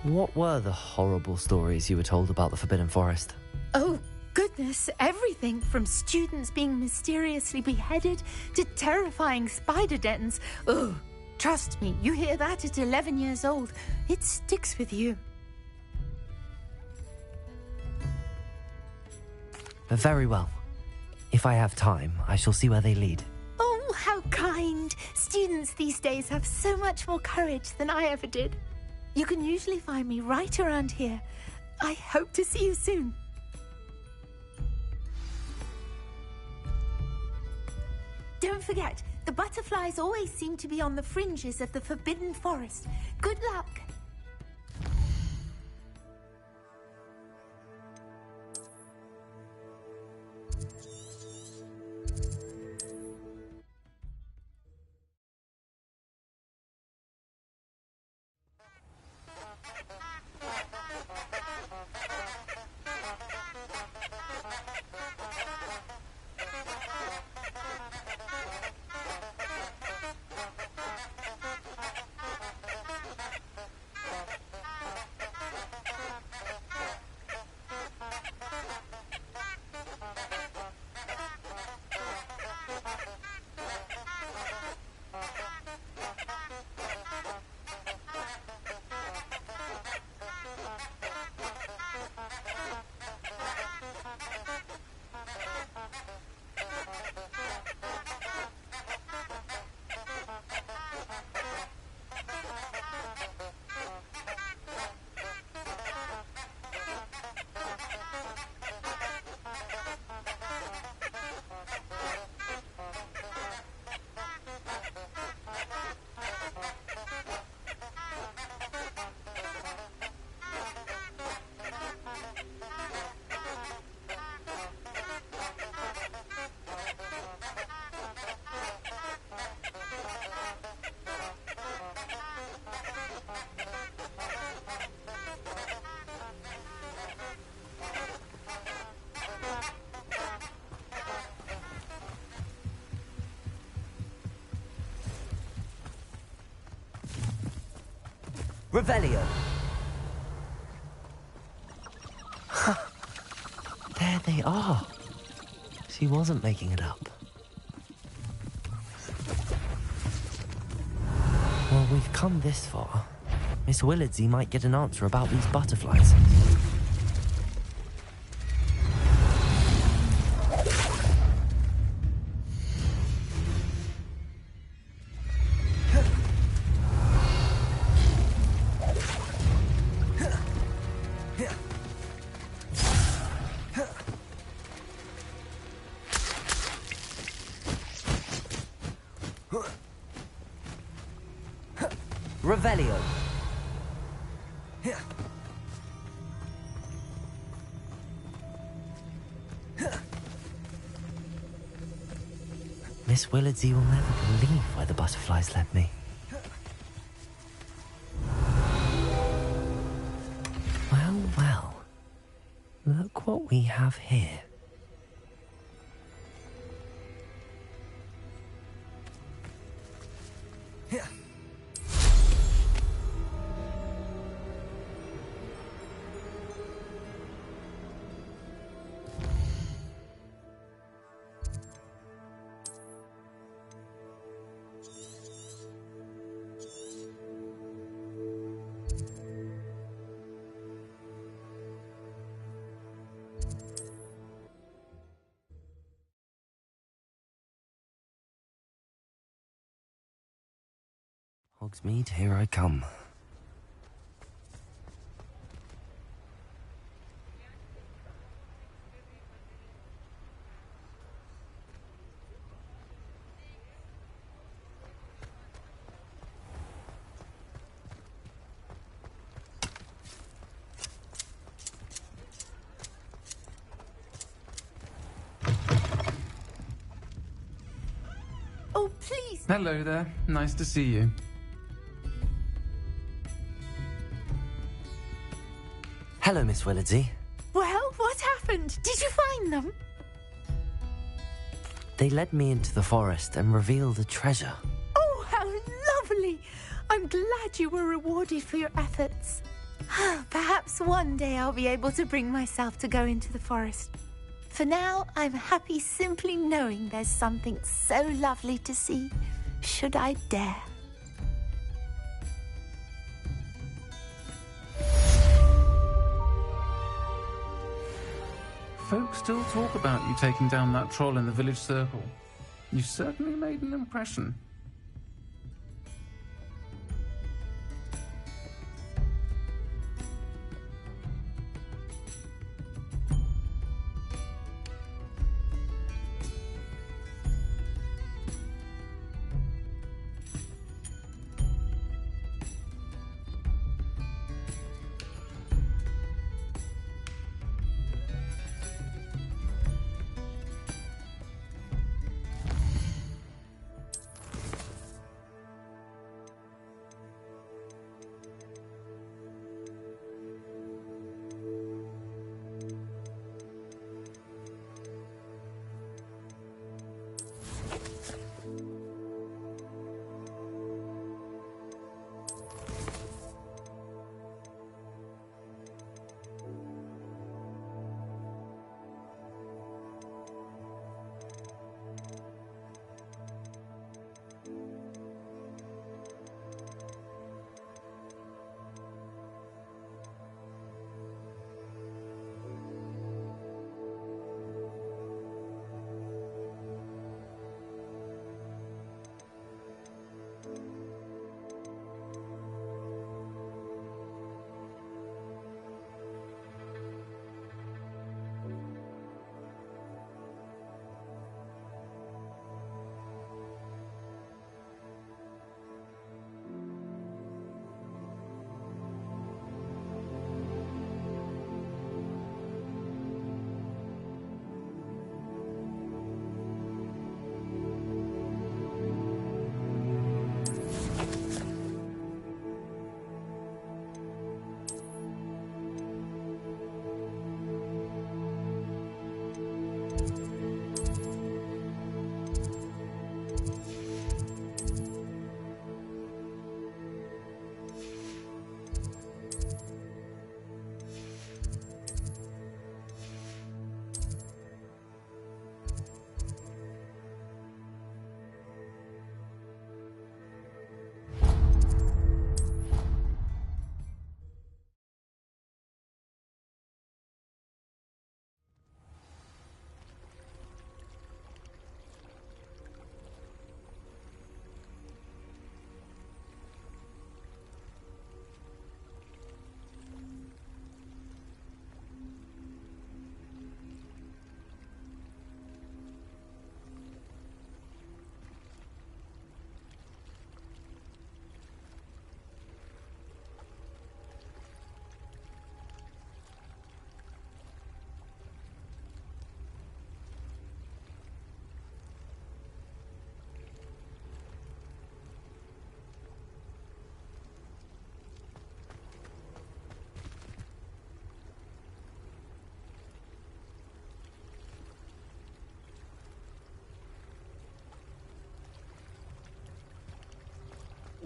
S1: What were the horrible stories you were told about the Forbidden Forest?
S14: Oh, goodness, everything from students being mysteriously beheaded to terrifying spider dens. Oh, trust me, you hear that at 11 years old, it sticks with you.
S1: Very well. If I have time, I shall see where they lead.
S14: Oh, how kind. Students these days have so much more courage than I ever did. You can usually find me right around here. I hope to see you soon. Don't forget, the butterflies always seem to be on the fringes of the Forbidden Forest. Good luck.
S1: Revelio! There they are. She wasn't making it up. Well, we've come this far. Miss Willardsey might get an answer about these butterflies. Revelio. Miss Willardsey will never believe where the butterflies led me. Well, well. Look what we have here. Hogsmeade, here I come.
S14: Oh, please.
S16: Hello there. Nice to see you.
S1: Hello, Miss Willardsey.
S14: Well, what happened? Did you find them?
S1: They led me into the forest and revealed a treasure.
S14: Oh, how lovely! I'm glad you were rewarded for your efforts. Perhaps one day I'll be able to bring myself to go into the forest. For now, I'm happy simply knowing there's something so lovely to see, should I dare.
S16: Folks still talk about you taking down that troll in the village circle. You certainly made an impression.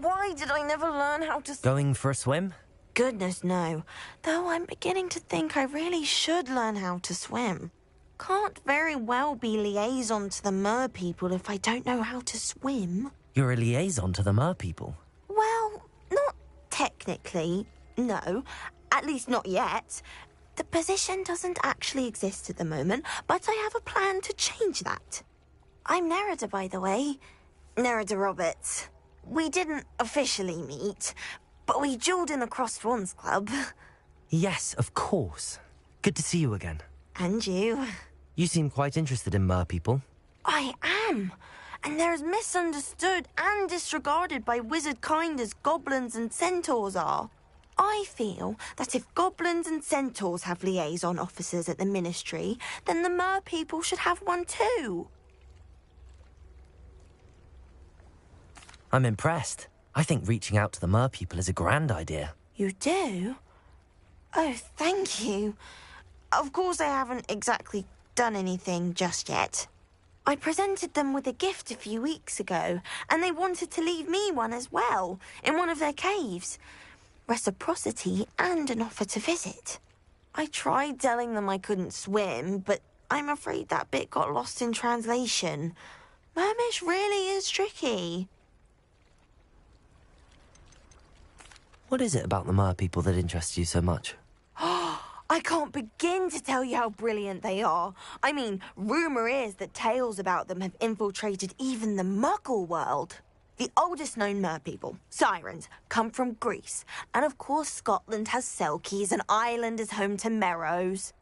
S17: Why did I never learn how to...
S1: Going for a swim?
S17: Goodness, no. Though I'm beginning to think I really should learn how to swim. Can't very well be liaison to the mer people if I don't know how to swim.
S1: You're a liaison to the mer people?
S17: Well, not technically, no. At least not yet. The position doesn't actually exist at the moment, but I have a plan to change that. I'm Nerida, by the way. Nerida Roberts. we didn't officially meet, but we duelled in the Crossed Wands Club.
S1: Yes, of course. Good to see you again.
S17: And you.
S1: You seem quite interested in merpeople.
S17: I am. And they're as misunderstood and disregarded by wizard kind as goblins and centaurs are. I feel that if goblins and centaurs have liaison officers at the Ministry, then the merpeople should have one too.
S1: I'm impressed. I think reaching out to the merpeople is a grand idea.
S17: You do? Oh, thank you. Of course I haven't exactly done anything just yet. I presented them with a gift a few weeks ago, and they wanted to leave me one as well, in one of their caves. Reciprocity and an offer to visit. I tried telling them I couldn't swim, but I'm afraid that bit got lost in translation. Mermish really is tricky.
S1: What is it about the merpeople that interests you so much?
S17: I can't begin to tell you how brilliant they are. I mean, rumour is that tales about them have infiltrated even the Muggle world. The oldest known merpeople, sirens, come from Greece. And of course Scotland has Selkies and Ireland is home to Merrows.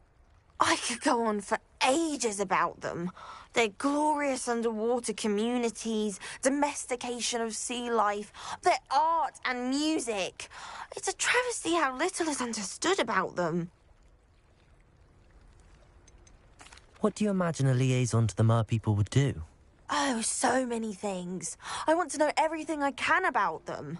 S17: I could go on for ages about them. Their glorious underwater communities, domestication of sea life, their art and music. It's a travesty how little is understood about them.
S1: What do you imagine a liaison to the merpeople would do?
S17: Oh, so many things. I want to know everything I can about them.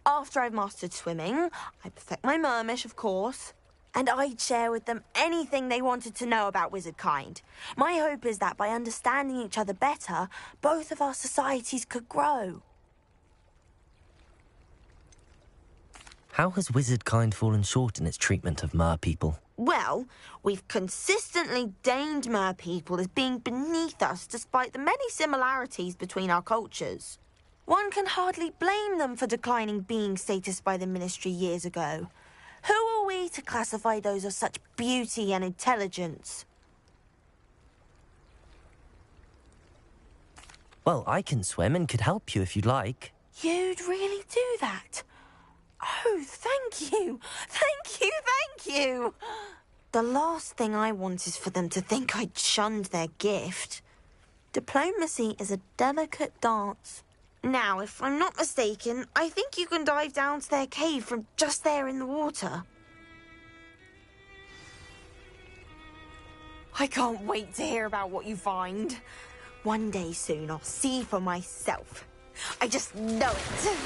S17: After I've mastered swimming, I perfect my mermish, of course, and I'd share with them anything they wanted to know about wizard kind. My hope is that by understanding each other better, both of our societies could grow.
S1: How has wizard kind fallen short in its treatment of merpeople?
S17: Well, we've consistently deemed merpeople as being beneath us despite the many similarities between our cultures. One can hardly blame them for declining being status by the Ministry years ago. Who are we to classify those of such beauty and intelligence?
S1: Well, I can swim and could help you if you'd like.
S17: You'd really do that? Oh, thank you! Thank you, thank you! The last thing I want is for them to think I'd shunned their gift. Diplomacy is a delicate dance. Now, if I'm not mistaken, I think you can dive down to their cave from just there in the water. I can't wait to hear about what you find. One day soon, I'll see for myself. I just know it.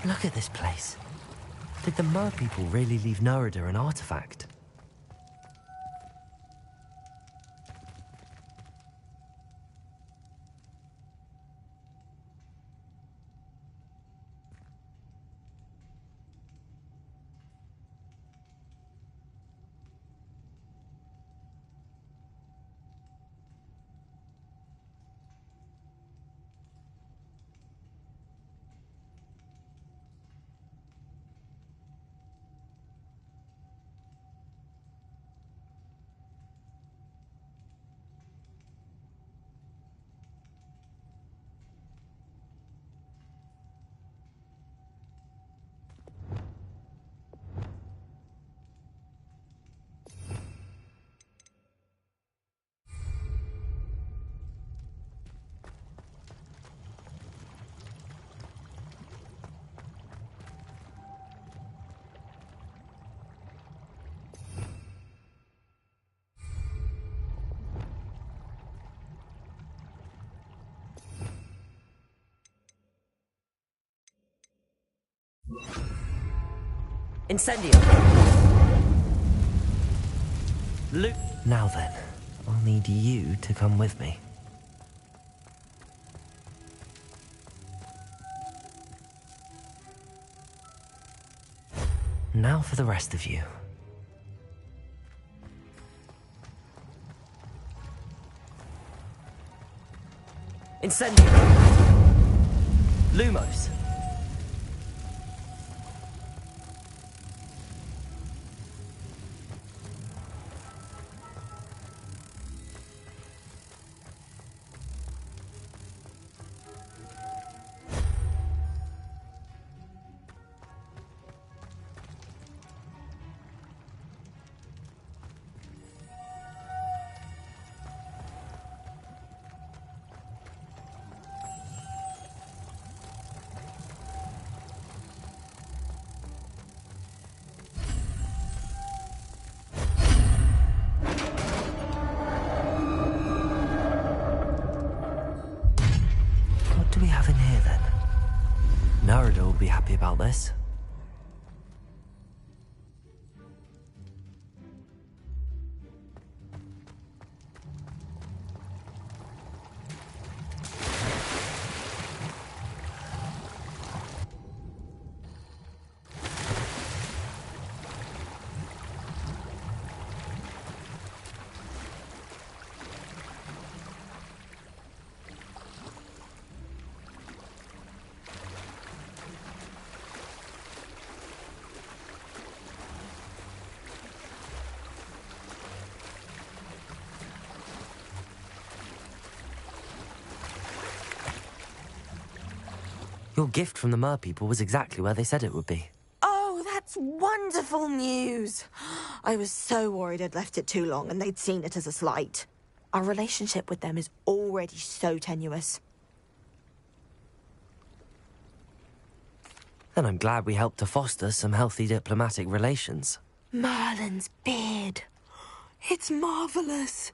S1: Look at this place. Did the merpeople really leave Nerida an artifact? Incendio! Luke! Now then, I'll need you to come with me. Now for the rest of you. Incendio! Lumos! What do we have in here, then? Narada will be happy about this. Your gift from the Mer people was exactly where they said it would be.
S17: Oh, that's wonderful news. I was so worried I'd left it too long and they'd seen it as a slight. Our relationship with them is already so tenuous.
S1: And I'm glad we helped to foster some healthy diplomatic relations.
S17: Merlin's beard. It's marvellous.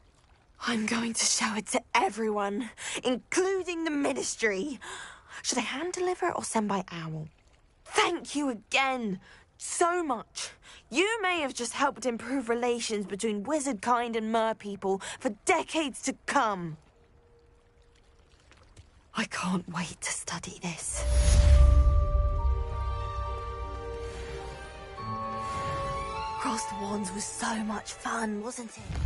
S17: I'm going to show it to everyone, including the Ministry. Should I hand deliver it or send by owl? Thank you again so much. You may have just helped improve relations between wizard kind and mer people for decades to come. I can't wait to study this. Crossed Wands was so much fun, wasn't it?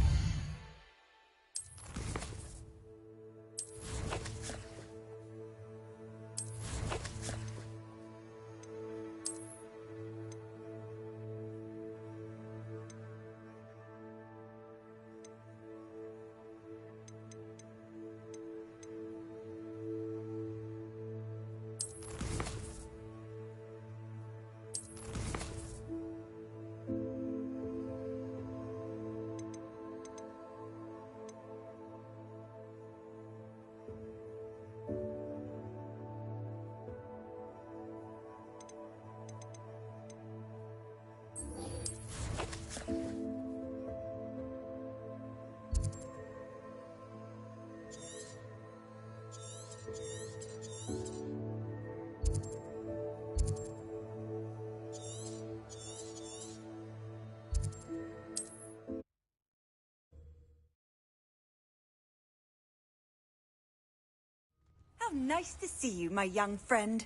S2: How nice to see you, my young friend.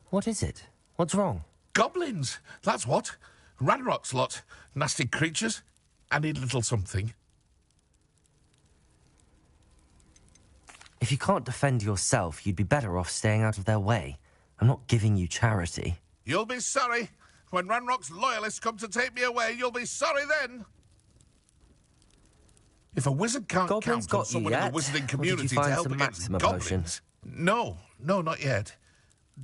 S1: What is it? What's wrong?
S4: Goblins! That's what. Ranrock's lot. Nasty creatures. I need a little something.
S1: If you can't defend yourself, you'd be better off staying out of their way. I'm not giving you charity.
S4: You'll be sorry. When Ranrock's loyalists come to take me away, you'll be sorry then. If a wizard can't
S1: Goblins
S4: count on
S1: got you
S4: someone in the
S1: yet?
S4: wizarding
S1: Or did
S4: community
S1: you
S4: to
S1: find
S4: help
S1: some
S4: against
S1: Maxima
S4: goblins...
S1: potions?
S4: No, not yet.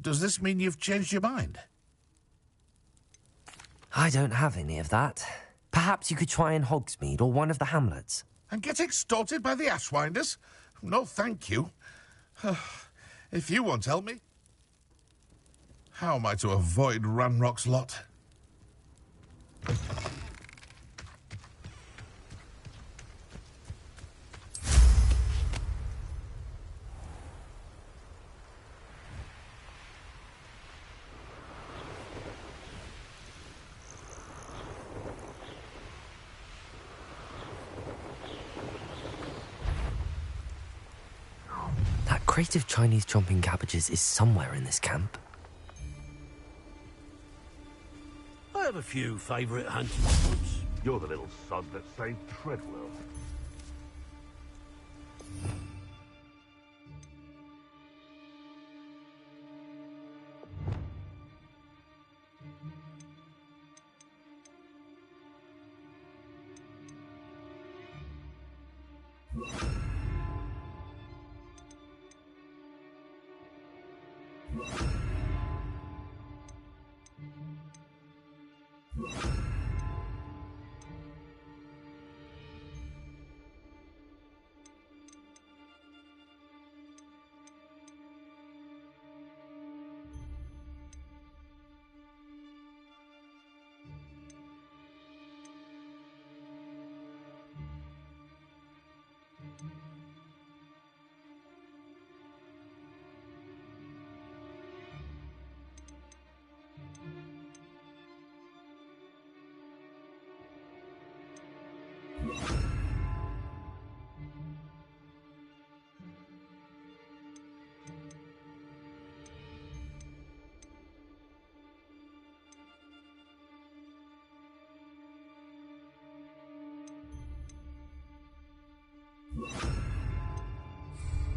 S4: Does this mean you've changed your mind?
S1: I don't have any of that. Perhaps you could try in Hogsmeade or one of the hamlets.
S4: And get extorted by the Ashwinders? No, thank you. If you won't help me, how am I to avoid Ranrock's lot?
S1: That crate of Chinese chomping cabbages is somewhere in this camp.
S18: I have a few favourite hunting spots.
S19: You're the little sod that saved Treadwell.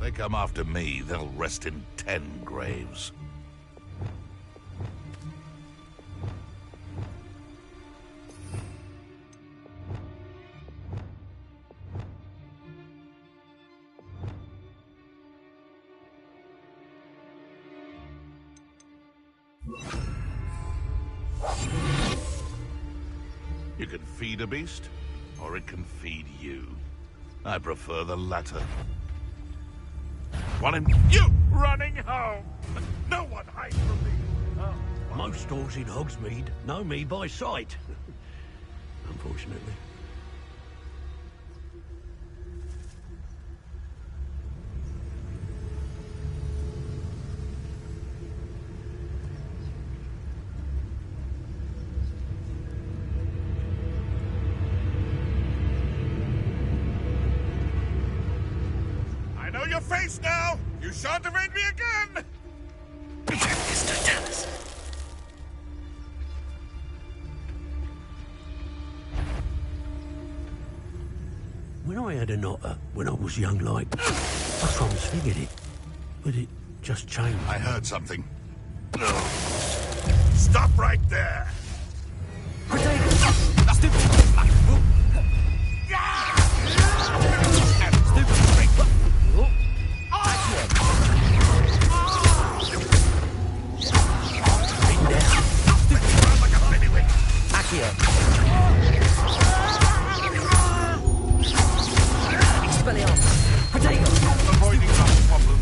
S4: They come after me, they'll rest in 10 graves. You can feed a beast, or it can feed you. I prefer the latter. Want him? You running home! No one hides from me! Oh.
S18: Most stores in Hogsmeade know me by sight. Unfortunately.
S4: I know your face now! You shan't evade me again!
S1: Mr. Dennis.
S18: When I had a knotter when I was young like, I transfigured it. But it just changed.
S4: I heard something. Stop right there! Avoiding that problem.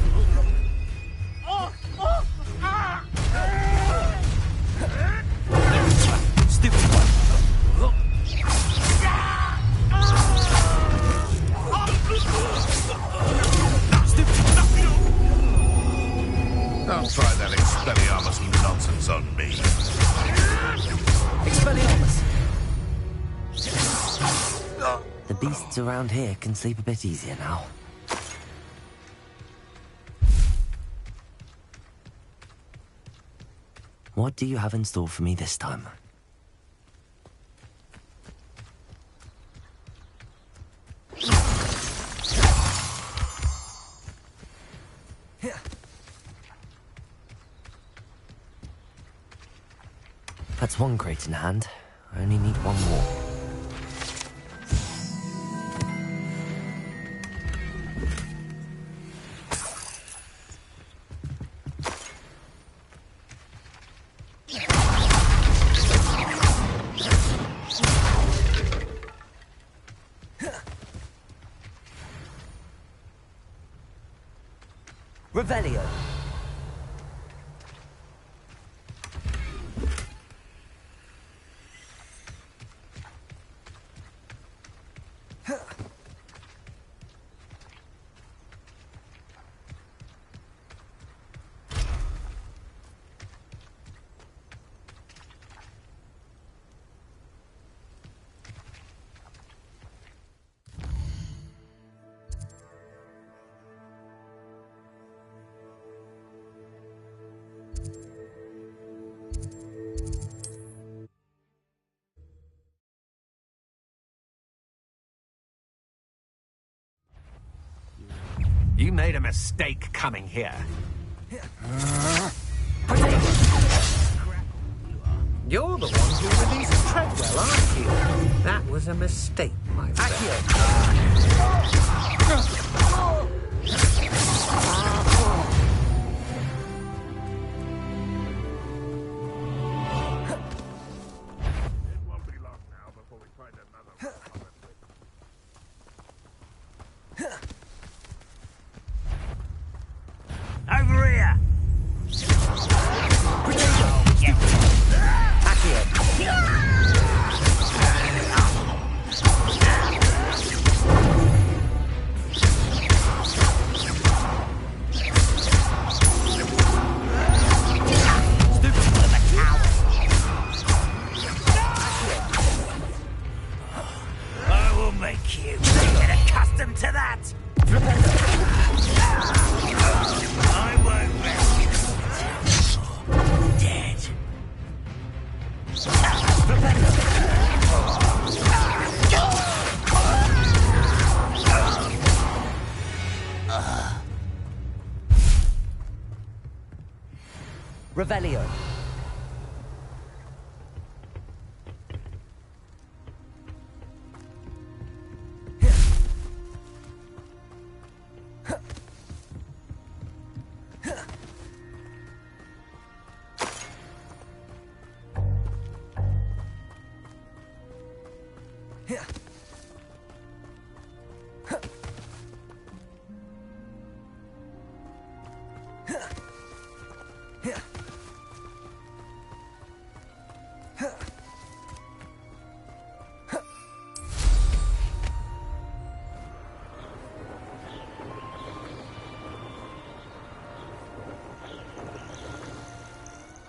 S4: Don't try that Expelliarmus nonsense on me.
S1: Expelliarmus! The beasts around here can sleep a bit easier now. What do you have in store for me this time? That's one crate in hand. I only need one more. Revelio.
S3: You made a mistake coming here. You're the one who released Treadwell, aren't you? That was
S12: was a mistake, my friend.
S10: Over here! I will make you get accustomed to that! I won't rest until you're dead.
S13: Revelio.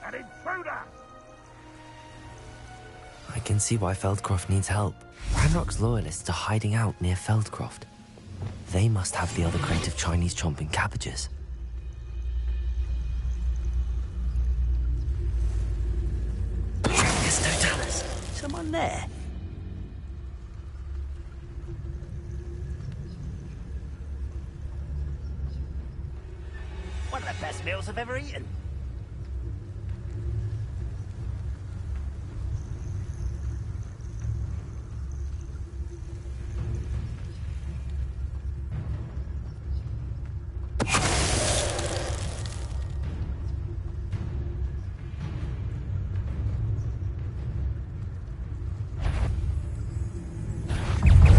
S4: An intruder!
S1: I can see why Feldcroft needs help. Ranrock's loyalists are hiding out near Feldcroft. They must have the other crate of Chinese chomping cabbages.
S10: Yes, don't tell us. Someone there. One of the best meals I've ever eaten.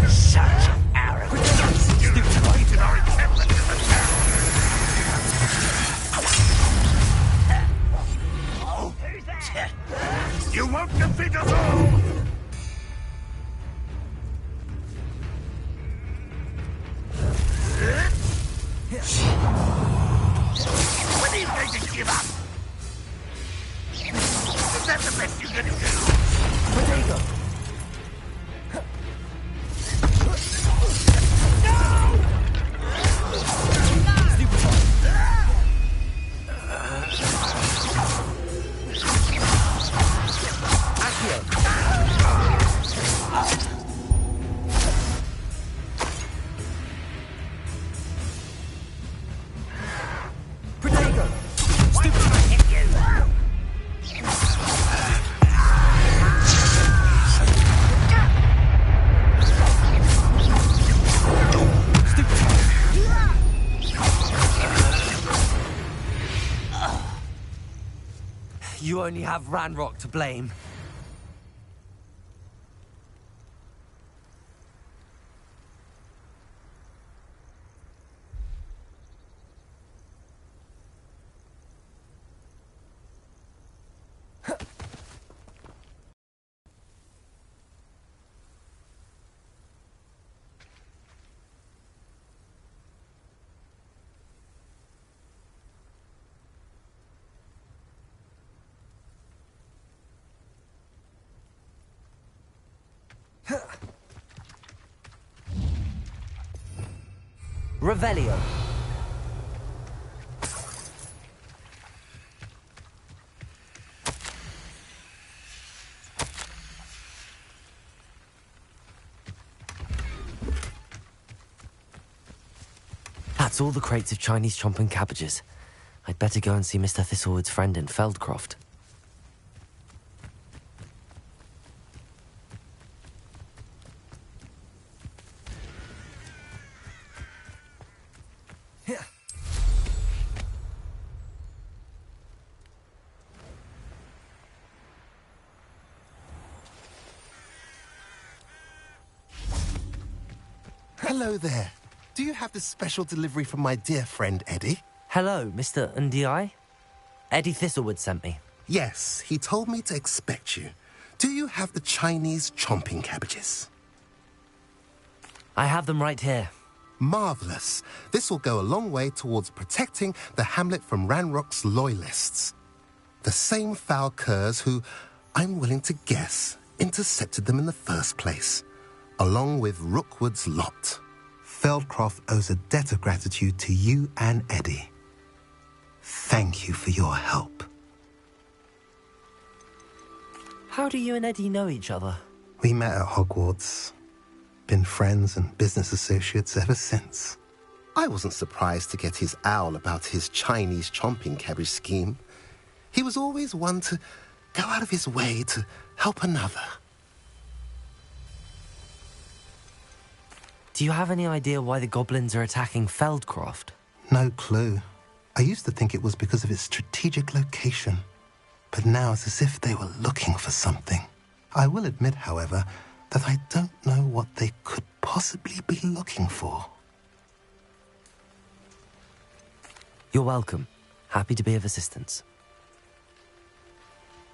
S10: Such arrogance.
S4: You defeated our encampment in the town!
S10: Who's that?
S4: You won't defeat us all! When are you going to give up? Is that the best you can do?
S13: Potato. Potato. You only have Ranrock to blame. Revelio.
S1: That's all the crates of Chinese chomping cabbages. I'd better go and see Mr. Thistlewood's friend in Feldcroft.
S19: Hello there. Do you have this special delivery from my dear friend Eddie?
S1: Hello, Mr. Ndi. Eddie Thistlewood sent me.
S19: Yes, he told me to expect you. Do you have the Chinese chomping cabbages?
S1: I have them right here.
S19: Marvellous. This will go a long way towards protecting the hamlet from Ranrock's loyalists. The same foul curs who, I'm willing to guess, intercepted them in the first place, along with Rookwood's lot. Feldcroft owes a debt of gratitude to you and Eddie. Thank you for your help.
S1: How do you and Eddie know each other?
S19: We met at Hogwarts. Been friends and business associates ever since. I wasn't surprised to get his owl about his Chinese chomping cabbage scheme. He was always one to go out of his way to help another.
S1: Do you have any idea why the goblins are attacking Feldcroft?
S19: No clue. I used to think it was because of its strategic location, but now it's as if they were looking for something. I will admit, however, that I don't know what they could possibly be looking for.
S1: You're welcome. Happy to be of assistance.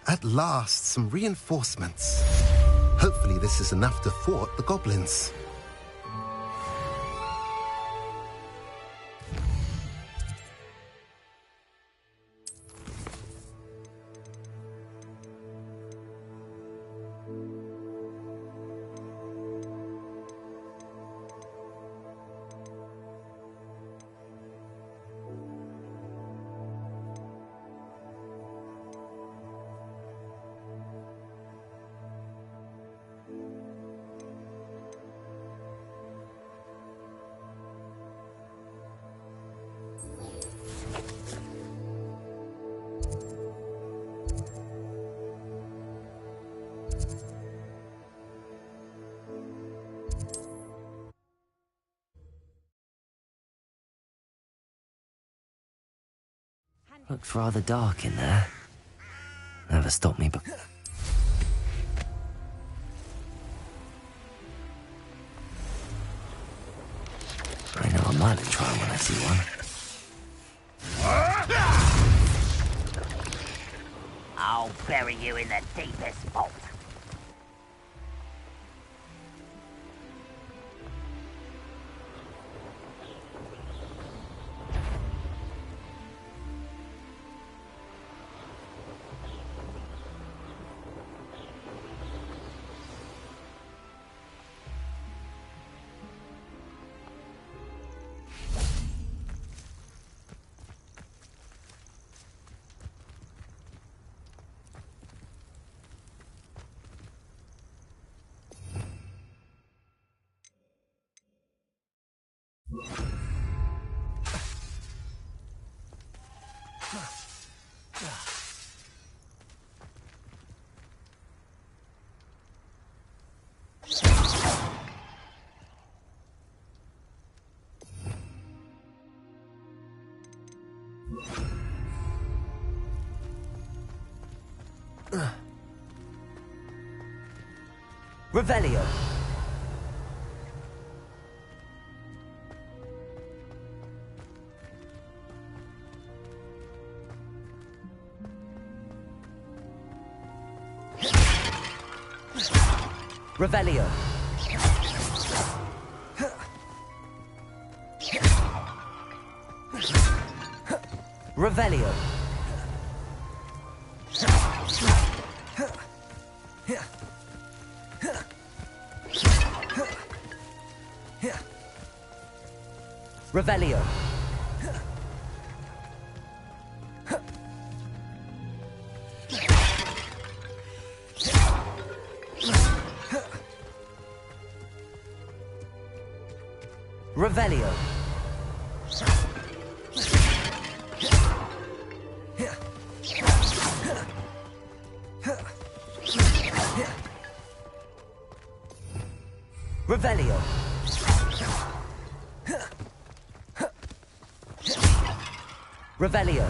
S19: At last, some reinforcements. Hopefully this is enough to thwart the goblins.
S1: Looks rather dark in there. Never stopped me, but... I know a Merlin trial when I see one.
S10: I'll bury you in the deepest vault.
S1: Revelio. Revelio. Revelio. Revelio. Revelio. Revelio. Revelio.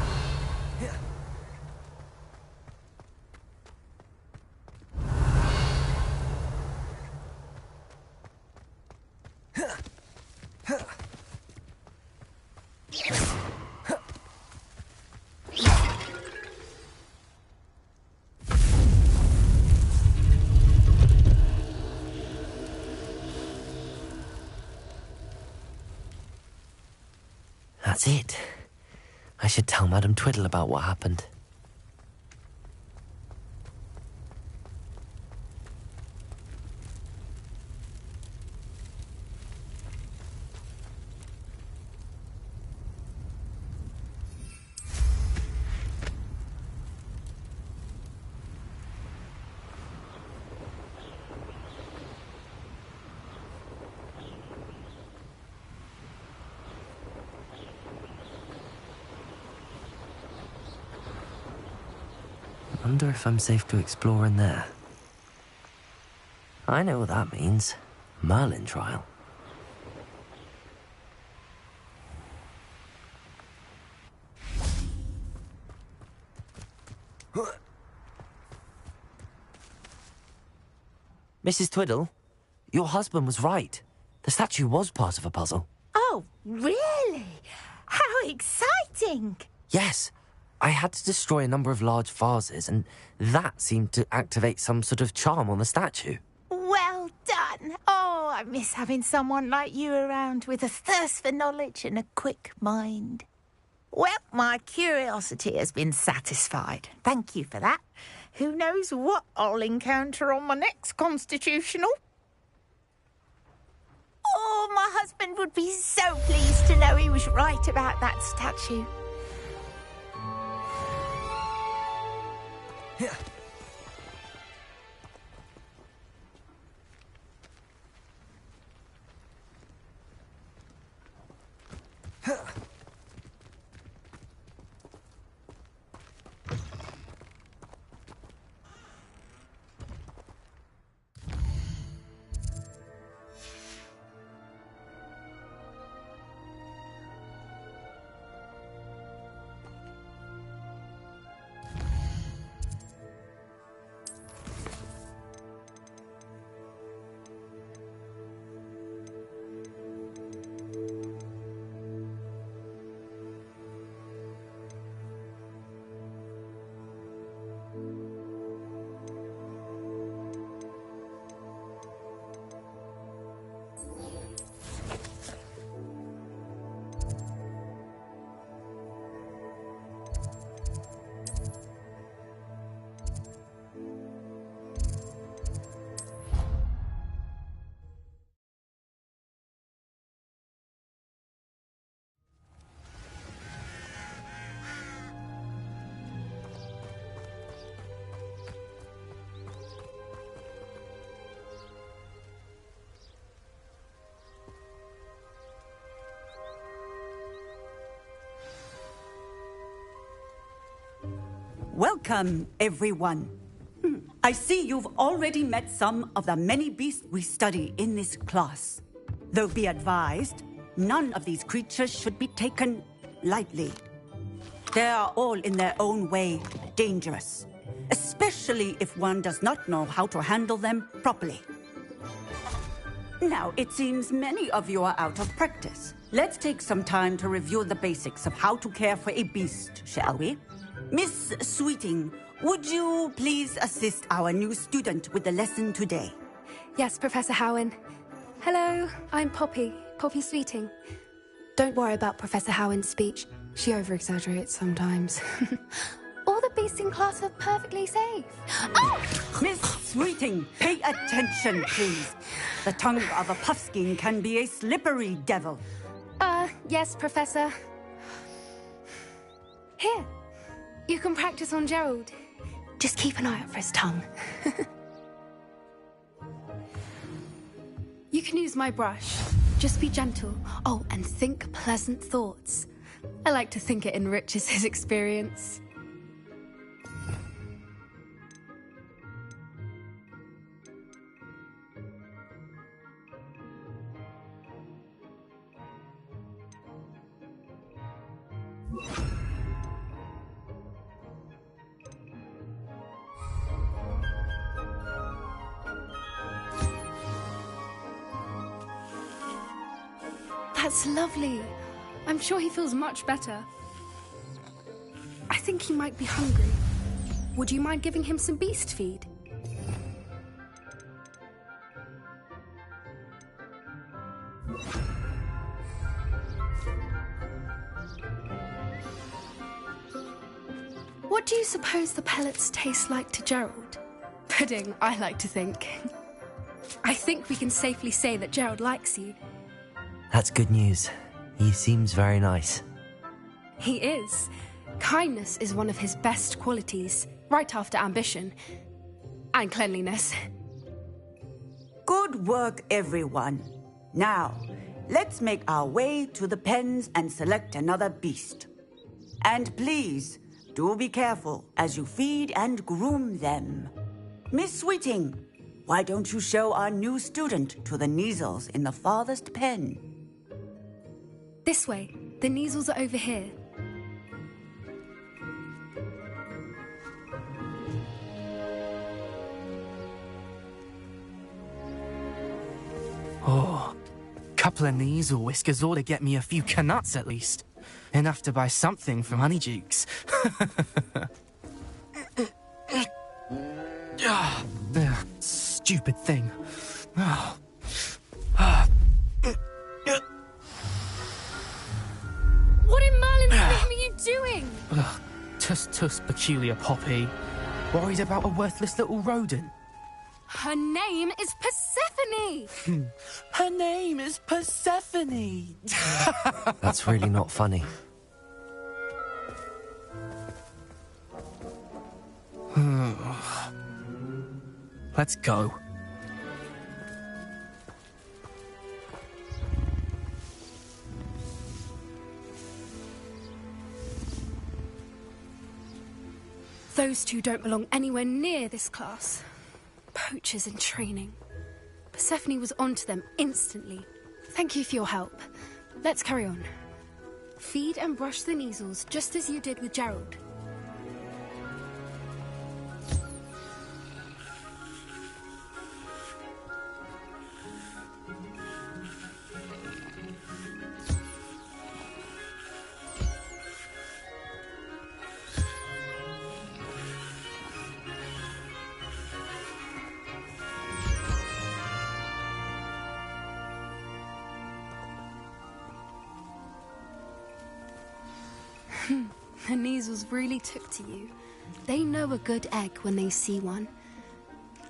S1: That's it. I should tell Madame Twiddle about what happened. I wonder if I'm safe to explore in there. I know what that means. Merlin trial. Mrs. Twiddle, your husband was right. The statue was part of a puzzle.
S14: Oh, really? How exciting!
S1: Yes. I had to destroy a number of large vases, and that seemed to activate some sort of charm on the statue.
S14: Well done. Oh, I miss having someone like you around with a thirst for knowledge and a quick mind. Well, my curiosity has been satisfied. Thank you for that. Who knows what I'll encounter on my next constitutional? Oh, my husband would be so pleased to know he was right about that statue.
S2: Welcome, everyone. I see you've already met some of the many beasts we study in this class. Though be advised, none of these creatures should be taken lightly. They are all in their own way dangerous, especially if one does not know how to handle them properly. Now, it seems many of you are out of practice. Let's take some time to review the basics of how to care for a beast, shall we? Miss Sweeting, would you please assist our new student with the lesson today?
S20: Yes, Professor Howen. Hello, I'm Poppy Sweeting. Don't worry about Professor Howen's speech. She over-exaggerates sometimes. All the beasts in class are perfectly safe. Oh!
S2: Miss Sweeting, pay attention, please. The tongue of a puffskein can be a slippery devil.
S20: Yes, Professor. Here, you can practice on Gerald. Just keep an eye out for his tongue. You can use my brush. Just be gentle. Oh, and think pleasant thoughts. I like to think it enriches his experience. That's lovely. I'm sure he feels much better. I think he might be hungry. Would you mind giving him some beast feed? What do you suppose the pellets taste like to Gerald? Pudding, I like to think. I think we can safely say that Gerald likes you.
S1: That's good news. He seems very nice.
S20: He is. Kindness is one of his best qualities, right after ambition. And cleanliness.
S21: Good work, everyone. Now, let's make our way to the pens and select another beast. And please, do be careful as you feed and groom them. Miss Sweeting, why don't you show our new student to the Kneazles in the farthest pen?
S20: This way. The Kneazles are over here.
S22: Oh, couple of Kneazle whiskers ought to get me a few canuts at least. Enough to buy something from Honeydukes. Stupid thing.
S20: What in Merlin's name are you doing?
S22: Tuss, peculiar Poppy. Worried about a worthless little rodent.
S20: Her name is Persephone!
S22: Her name is Persephone!
S1: That's really not funny.
S22: Let's go.
S20: Those two don't belong anywhere near this class. Poachers in training. Persephone was onto them instantly. Thank you for your help. Let's carry on. Feed and brush the Kneazles just as you did with Gerald. The Kneazles really took to you. They know a good egg when they see one.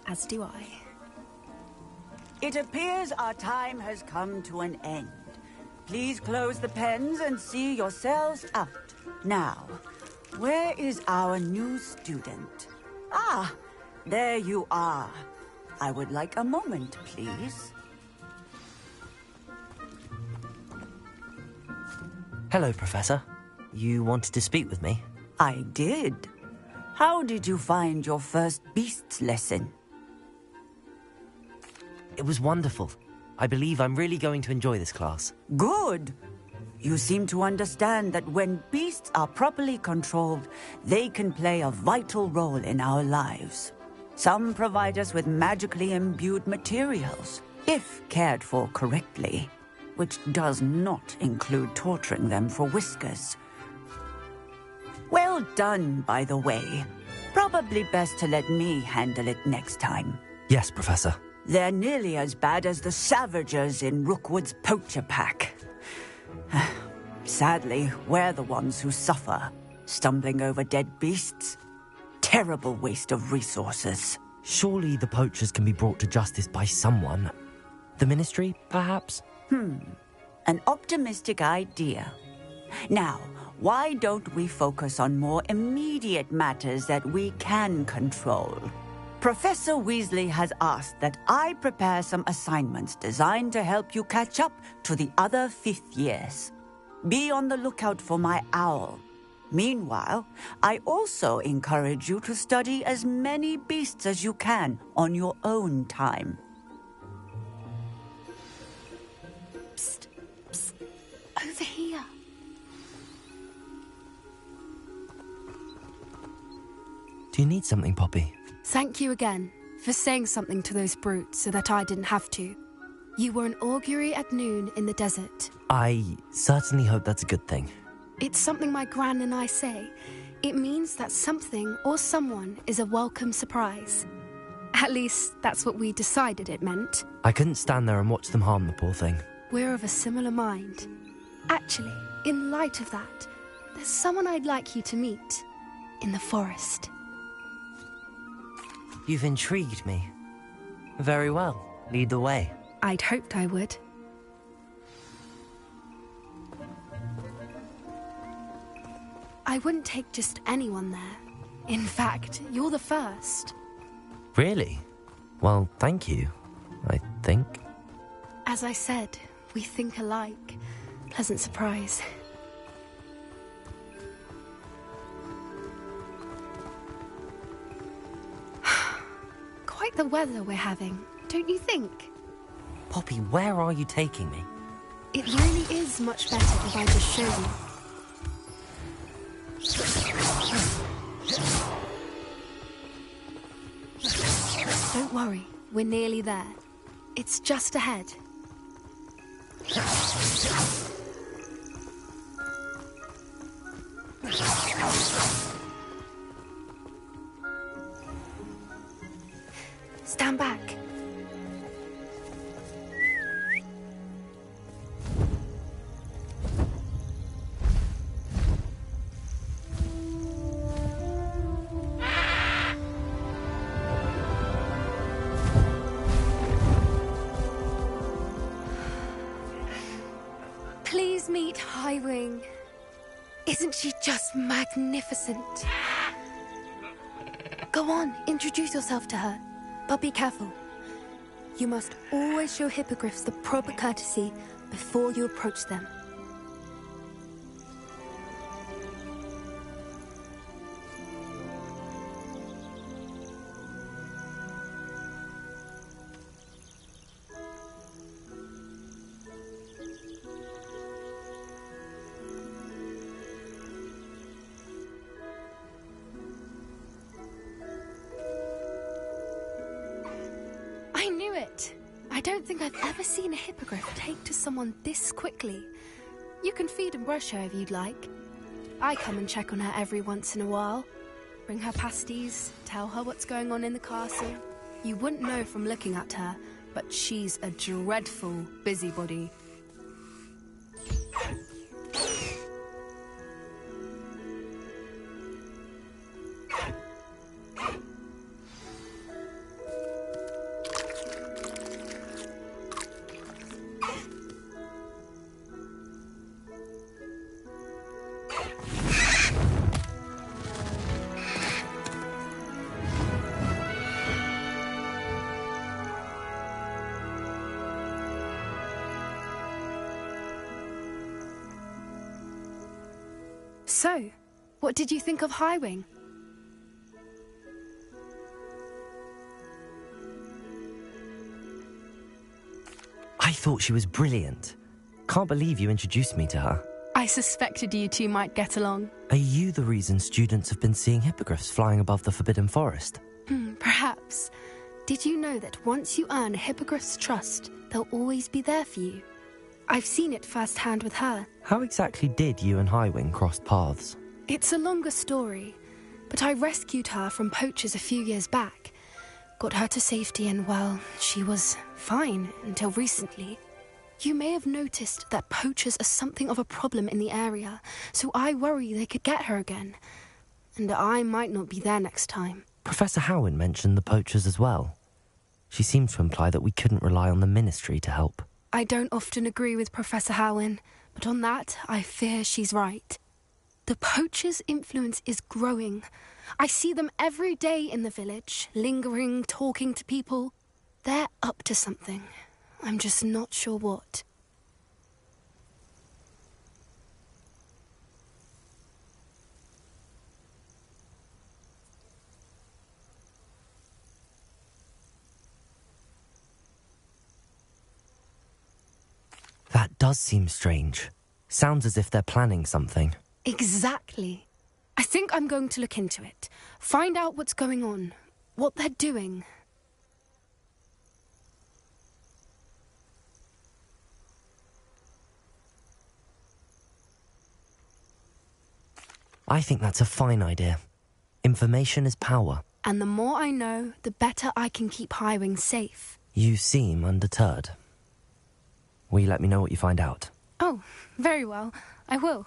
S20: As do I.
S21: It appears our time has come to an end. Please close the pens and see yourselves out. Now, where is our new student? Ah, there you are. I would like a moment, please.
S1: Hello, Professor. You wanted to speak with me?
S21: I did. How did you find your first beasts lesson?
S1: It was wonderful. I believe I'm really going to enjoy this class.
S21: Good. You seem to understand that when beasts are properly controlled, they can play a vital role in our lives. Some provide us with magically imbued materials, if cared for correctly, which does not include torturing them for whiskers. Well done, by the way. Probably best to let me handle it next time.
S1: Yes, Professor.
S21: They're nearly as bad as the Savagers in Rookwood's poacher pack. Sadly, we're the ones who suffer, stumbling over dead beasts. Terrible waste of resources.
S1: Surely the poachers can be brought to justice by someone. The Ministry, perhaps?
S21: An optimistic idea. Now, why don't we focus on more immediate matters that we can control? Professor Weasley has asked that I prepare some assignments designed to help you catch up to the other 5th years. Be on the lookout for my owl. Meanwhile, I also encourage you to study as many beasts as you can on your own time.
S20: Psst, psst. Over here.
S1: Do you need something, Poppy?
S20: Thank you again for saying something to those brutes so that I didn't have to. You were an augury at noon in the desert.
S1: I certainly hope that's a good thing.
S20: It's something my gran and I say. It means that something or someone is a welcome surprise. At least, that's what we decided it meant.
S1: I couldn't stand there and watch them harm the poor thing.
S20: We're of a similar mind. Actually, in light of that, there's someone I'd like you to meet. in the forest.
S1: You've intrigued me. Very well. Lead the way.
S20: I'd hoped I would. I wouldn't take just anyone there. In fact, you're the first.
S1: Really? Well, thank you, I think.
S20: As I said, we think alike. Pleasant surprise. Quite the weather we're having, don't you think?
S1: Poppy, where are you taking me?
S20: It really is much better if I just show you. Don't worry, we're nearly there. It's just ahead. Stand back. Please meet Highwing. Isn't she just magnificent? Go on, introduce yourself to her. But be careful. You must always show hippogriffs the proper courtesy before you approach them. I knew it! I don't think I've ever seen a hippogriff take to someone this quickly. You can feed and brush her if you'd like. I come and check on her every once in a while. Bring her pasties, tell her what's going on in the castle. You wouldn't know from looking at her, but she's a dreadful busybody. So, what did you think of Highwing?
S1: I thought she was brilliant. Can't believe you introduced me to her.
S20: I suspected you two might get along.
S1: Are you the reason students have been seeing hippogriffs flying above the Forbidden Forest?
S20: Perhaps. Did you know that once you earn a hippogriff's trust, they'll always be there for you? I've seen it firsthand with her.
S1: How exactly did you and Highwing cross paths?
S20: It's a longer story, but I rescued her from poachers a few years back. Got her to safety and, well, she was fine until recently. You may have noticed that poachers are something of a problem in the area, so I worry they could get her again. And I might not be there next time.
S1: Professor Howen mentioned the poachers as well. She seemed to imply that we couldn't rely on the Ministry to help.
S20: I don't often agree with Professor Howen, but on that, I fear she's right. The poachers' influence is growing. I see them every day in the village, lingering, talking to people. They're up to something. I'm just not sure what.
S1: That does seem strange. Sounds as if they're planning something.
S20: Exactly. I think I'm going to look into it. Find out what's going on. What they're doing.
S1: I think that's a fine idea. Information is power.
S20: And the more I know, the better I can keep Highwing safe.
S1: You seem undeterred. Will you let me know what you find out?
S20: Oh, very well. I will.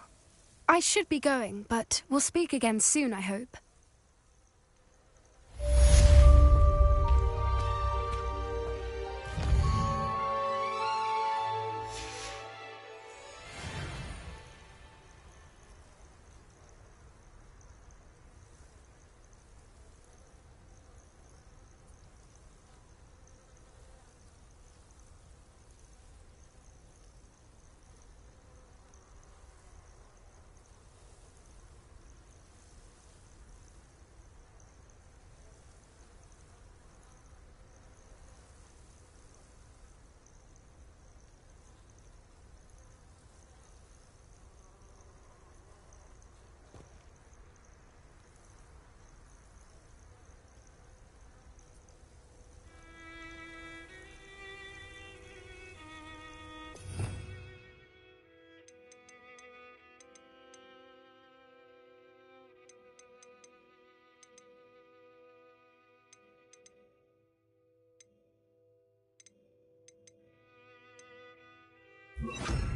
S20: I should be going, but we'll speak again soon, I hope.
S5: You